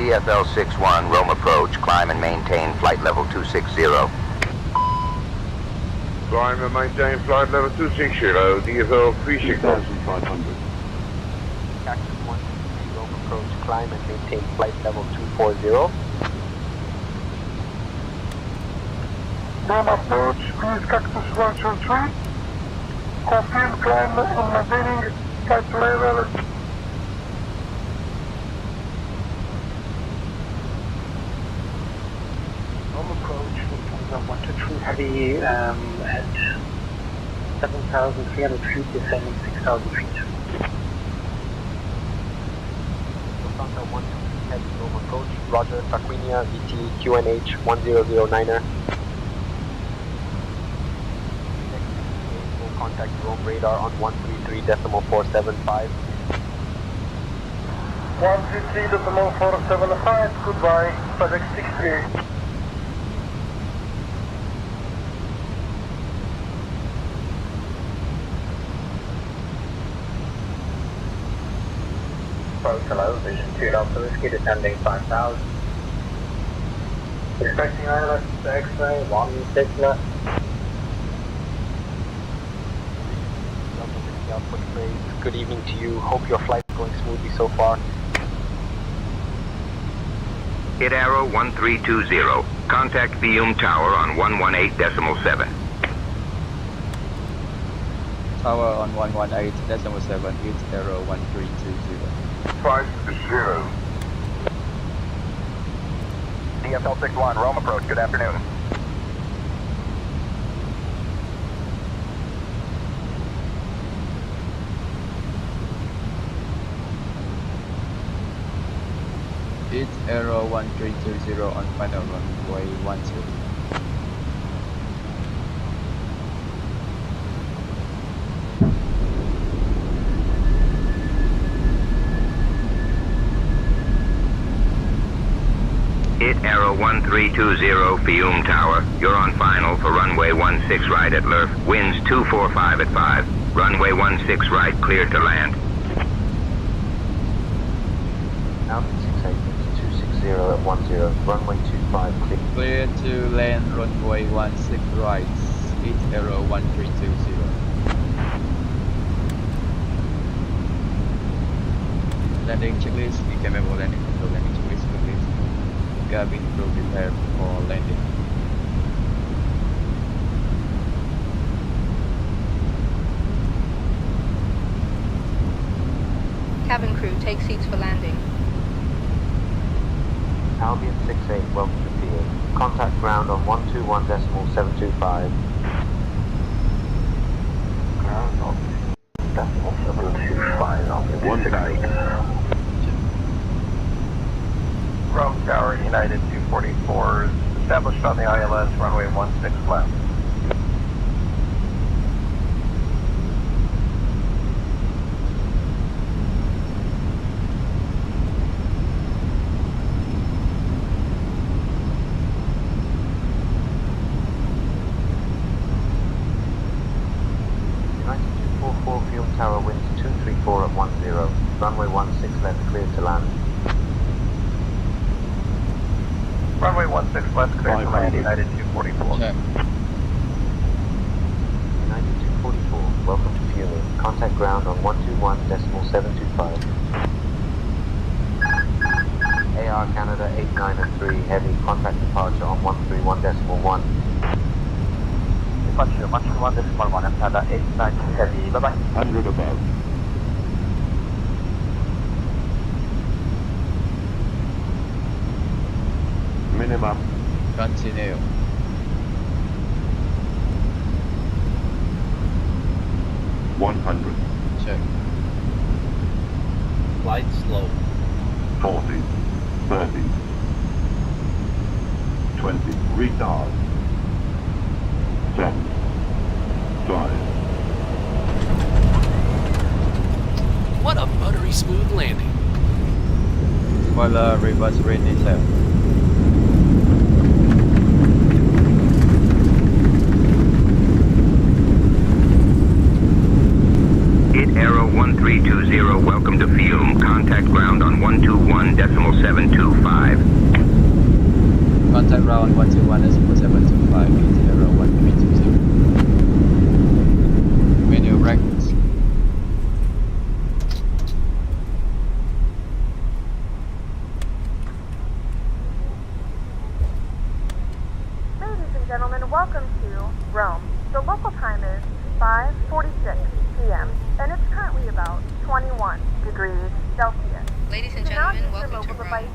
Speaker 7: DFL 61, Rome approach, climb and maintain flight level 260.
Speaker 13: Climb and maintain flight level 260, DFL 36500.
Speaker 2: Taxi 123, Rome approach, climb and maintain flight level 240.
Speaker 8: Rome approach, please Cactus 123. Confirm climb and maintaining flight level.
Speaker 18: Rome approach, Lufthansa 123 heavy at 7,300 feet, descending 6,000 feet.
Speaker 2: Lufthansa 123 heavy Rome approach, Roger, Tarquinia, VT, QNH 1009er. Contact Rome radar on 133.475.
Speaker 8: 133.475, goodbye, project 63.
Speaker 18: Approach, hello, Vision 2 Delta Whiskey, descending 5,000. Expecting ILS X-ray, 16 left.
Speaker 2: Good evening to you. Hope your flight is going smoothly so far.
Speaker 7: Hit arrow 1320. Contact Fiume Tower on 118.7.
Speaker 6: Tower on 118.7, hit arrow 1320.
Speaker 7: 50. DFL 61, Rome approach, good afternoon.
Speaker 6: Hit arrow 1320 on final runway 12.
Speaker 7: Hit arrow 1320, Fiume Tower. You're on final for runway 16 right at LIRF. Winds 245 at 5. Runway 16 right, cleared to land.
Speaker 2: Altitude 260 at 10, runway 25 clear.
Speaker 6: Clear to land runway 16 right, hit arrow 1320. Landing checklist, be capable landing control landing checklist complete. Cabin crew prepared for landing.
Speaker 9: Cabin crew, take seats for landing.
Speaker 2: Albion 68, welcome to field. Contact ground on 121.725.
Speaker 18: Ground on 725, Albion 68.
Speaker 19: Rome Tower, United 244, established on the ILS, runway 16 left.
Speaker 2: Fiume Tower winds 234 at 10, runway 16 left cleared to land.
Speaker 19: Runway 16 left, cleared to land, United 244.
Speaker 6: Check.
Speaker 2: United 244, welcome to Fiume. Contact ground on 121.725. AR Canada 8903, heavy contact departure on 131.1.
Speaker 18: Departure 131.1, Canada 89 heavy, bye-bye.
Speaker 13: 100 above. Minimum.
Speaker 6: Continue. Check.
Speaker 16: Flight slow.
Speaker 13: 40, 30, 20, retard. 10, 5.
Speaker 16: What a buttery smooth landing.
Speaker 6: Spoiler reverse ready set.
Speaker 7: Hit arrow 1320, welcome to Fiume. Contact ground on 121.725.
Speaker 6: Contact ground 121.725, hit arrow 1320. Menu records.
Speaker 10: gentlemen, welcome to Rome. The local time is 5:46 p.m. and it's currently about 21 degrees Celsius.
Speaker 9: Ladies and gentlemen, welcome to Rome.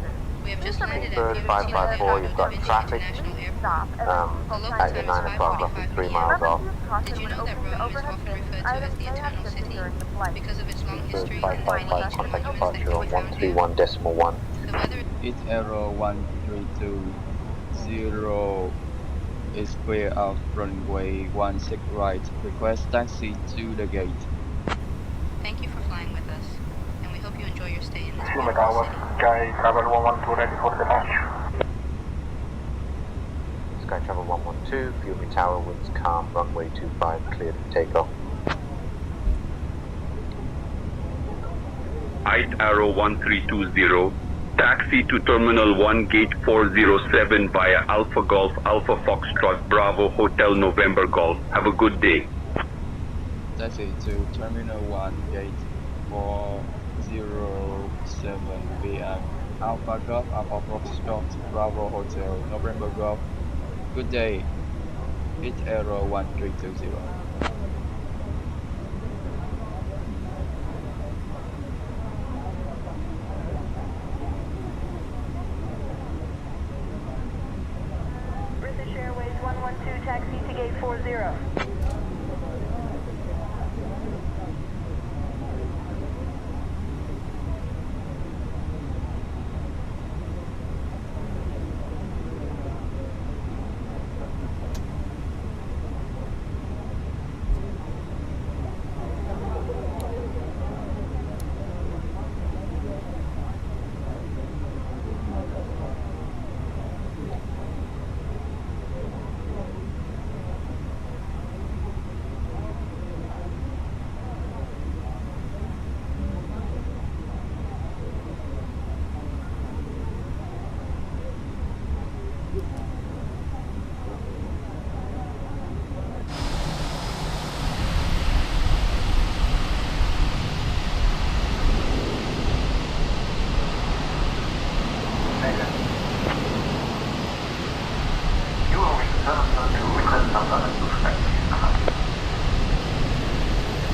Speaker 9: We have just landed at Fiumicino, Leonardo da Vinci International Airport. The local time is 5:45 p.m. Did you know that Rome is often referred to as the Eternal City because of its long history and the many ancient monuments that can be found here?
Speaker 2: 131.1.
Speaker 9: The weather
Speaker 6: It's Aero 1320 is clear of runway 16 right. Request taxi to the gate.
Speaker 9: Thank you for flying with us, and we hope you enjoy your stay in this
Speaker 8: Lima
Speaker 9: beautiful
Speaker 8: Tower,
Speaker 9: city.
Speaker 8: Sky Travel 112 ready for departure.
Speaker 2: Sky Travel 112, Fiumicino Tower, winds calm, runway 25, cleared for takeoff.
Speaker 11: Height Arrow 1320, taxi to Terminal 1 Gate 407 via Alpha Golf, Alpha Foxtrot, Bravo, Hotel November Golf. Have a good day.
Speaker 6: Taxi to Terminal 1 Gate 407 via Alpha Golf, Alpha Foxtrot, Bravo, Hotel November Golf. Good day. It's Aero 1320.
Speaker 10: British Airways 112, taxi to gate 40.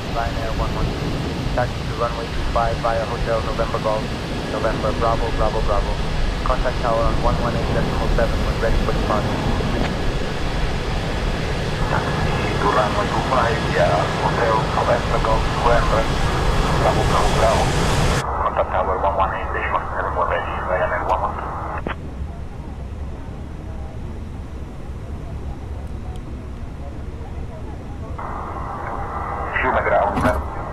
Speaker 3: Ryanair 112, taxi to runway 25 via Hotel November Golf, November Bravo, Bravo, Bravo. Contact tower on 118.7 when ready for departure.
Speaker 8: Taxi to runway 25 via Hotel November Golf, November Bravo, Bravo, Bravo. Contact tower 118.7 when ready, Ryanair 112. Ground,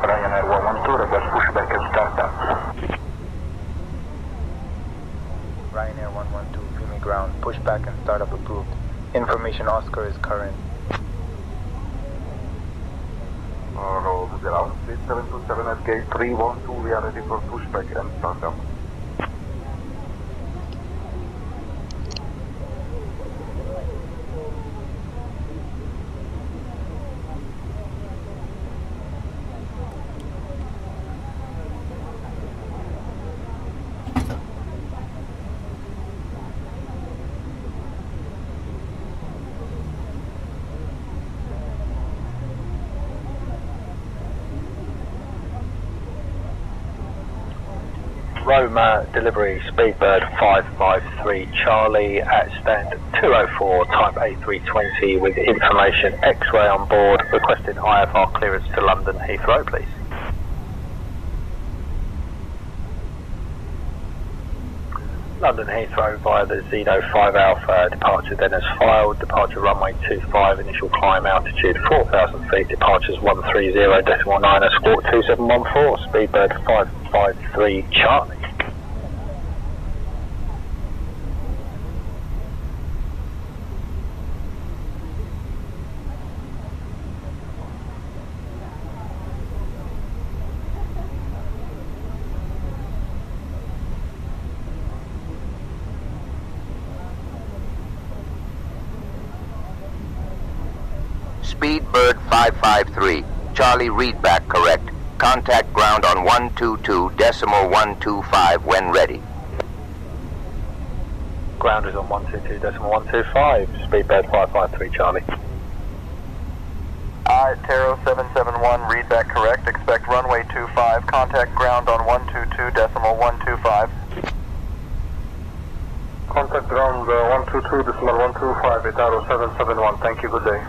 Speaker 8: Ryanair 112, reverse pushback and startup.
Speaker 3: Ryanair 112, Fiumicino ground, pushback and startup approved. Information Oscar is current.
Speaker 8: Roll to ground, 727 at gate 312, we are ready for pushback and startup.
Speaker 14: Roma delivery Speedbird 553 Charlie at stand 204 type A320 with information X-ray on board, requesting IFR clearance to London Heathrow please. London Heathrow via the Zeno 5 Alpha, departure then as filed, departure runway 25, initial climb altitude 4,000 feet, departures 130.9, escort 2714, Speedbird 553 Charlie.
Speaker 15: Speedbird 553, Charlie readback correct. Contact ground on 122.125 when ready.
Speaker 14: ground is on 122.125, Speedbird 553 Charlie.
Speaker 7: Taro 771, read back correct, expect runway 25, contact ground on 122.125.
Speaker 19: Contact ground 122.125, Taro 771, thank you, good day.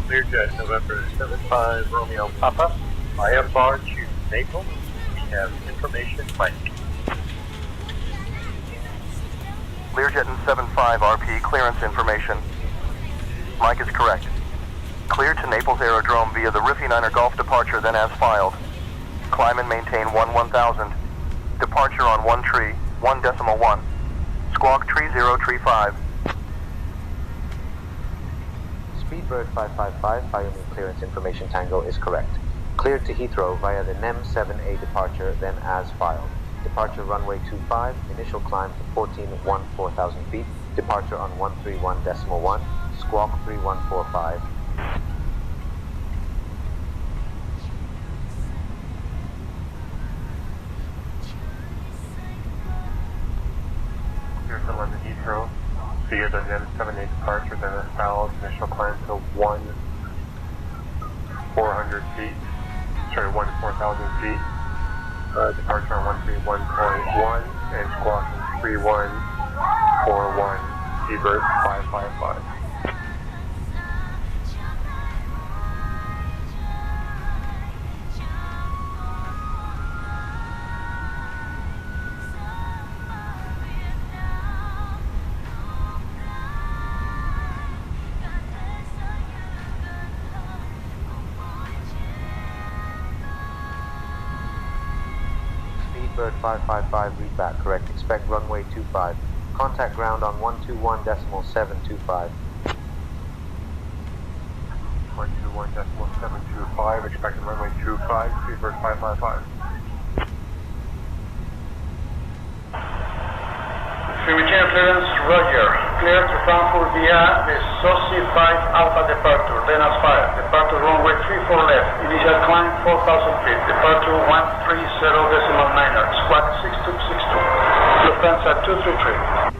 Speaker 21: Learjet, November 75, Romeo Papa, IFR to Naples. We have information, Mike.
Speaker 7: Learjet in 75 RP, clearance information. Mike is correct. Cleared to Naples Aerodrome via the Riffy 9er Golf departure, then as filed. Climb and maintain 1000. Departure on 1 tree, 1.1. Squawk tree 035.
Speaker 2: Speedbird 555, Fiumicino clearance information Tango is correct. Cleared to Heathrow via the NEM 7A departure, then as filed. Departure runway 25, initial climb to 14,000 feet, departure on 131.1, squawk 3145.
Speaker 21: Here's the London Heathrow. Via the NEM 7A departure, then as filed, initial climb to 1,400 feet. Sorry, 1,4,000 feet. Departure on 131.1 and squawk 3141. Seabird 555.
Speaker 2: Speedbird 555, read back correct. Expect runway 25. Contact ground on 121.725.
Speaker 21: 121.725, expected runway 25, Speedbird 555.
Speaker 17: Fiumicino clearance, Roger. Clear to Frankfurt via the SOSI 5 Alpha departure, then as fired. Departure runway 34 left. Initial climb 4,000 feet. Departure 130.9er. Squawk 6262. Lufthansa 233.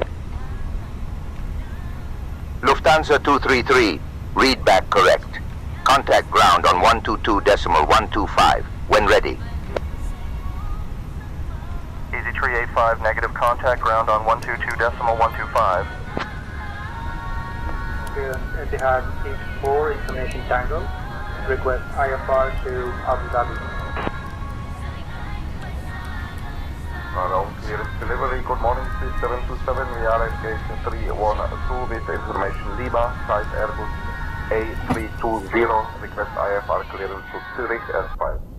Speaker 15: Lufthansa 233, read back correct. Contact ground on 122.125, when ready.
Speaker 7: Easy Tree 85, negative, contact ground on 122.125.
Speaker 18: Etihad 84, information Tango. Request IFR to Abu Dhabi.
Speaker 1: Ground clearance delivery, good morning, 3727, we are engaged in 312 with information Lima, site Airbus A320, request IFR clearance to Zurich as 5.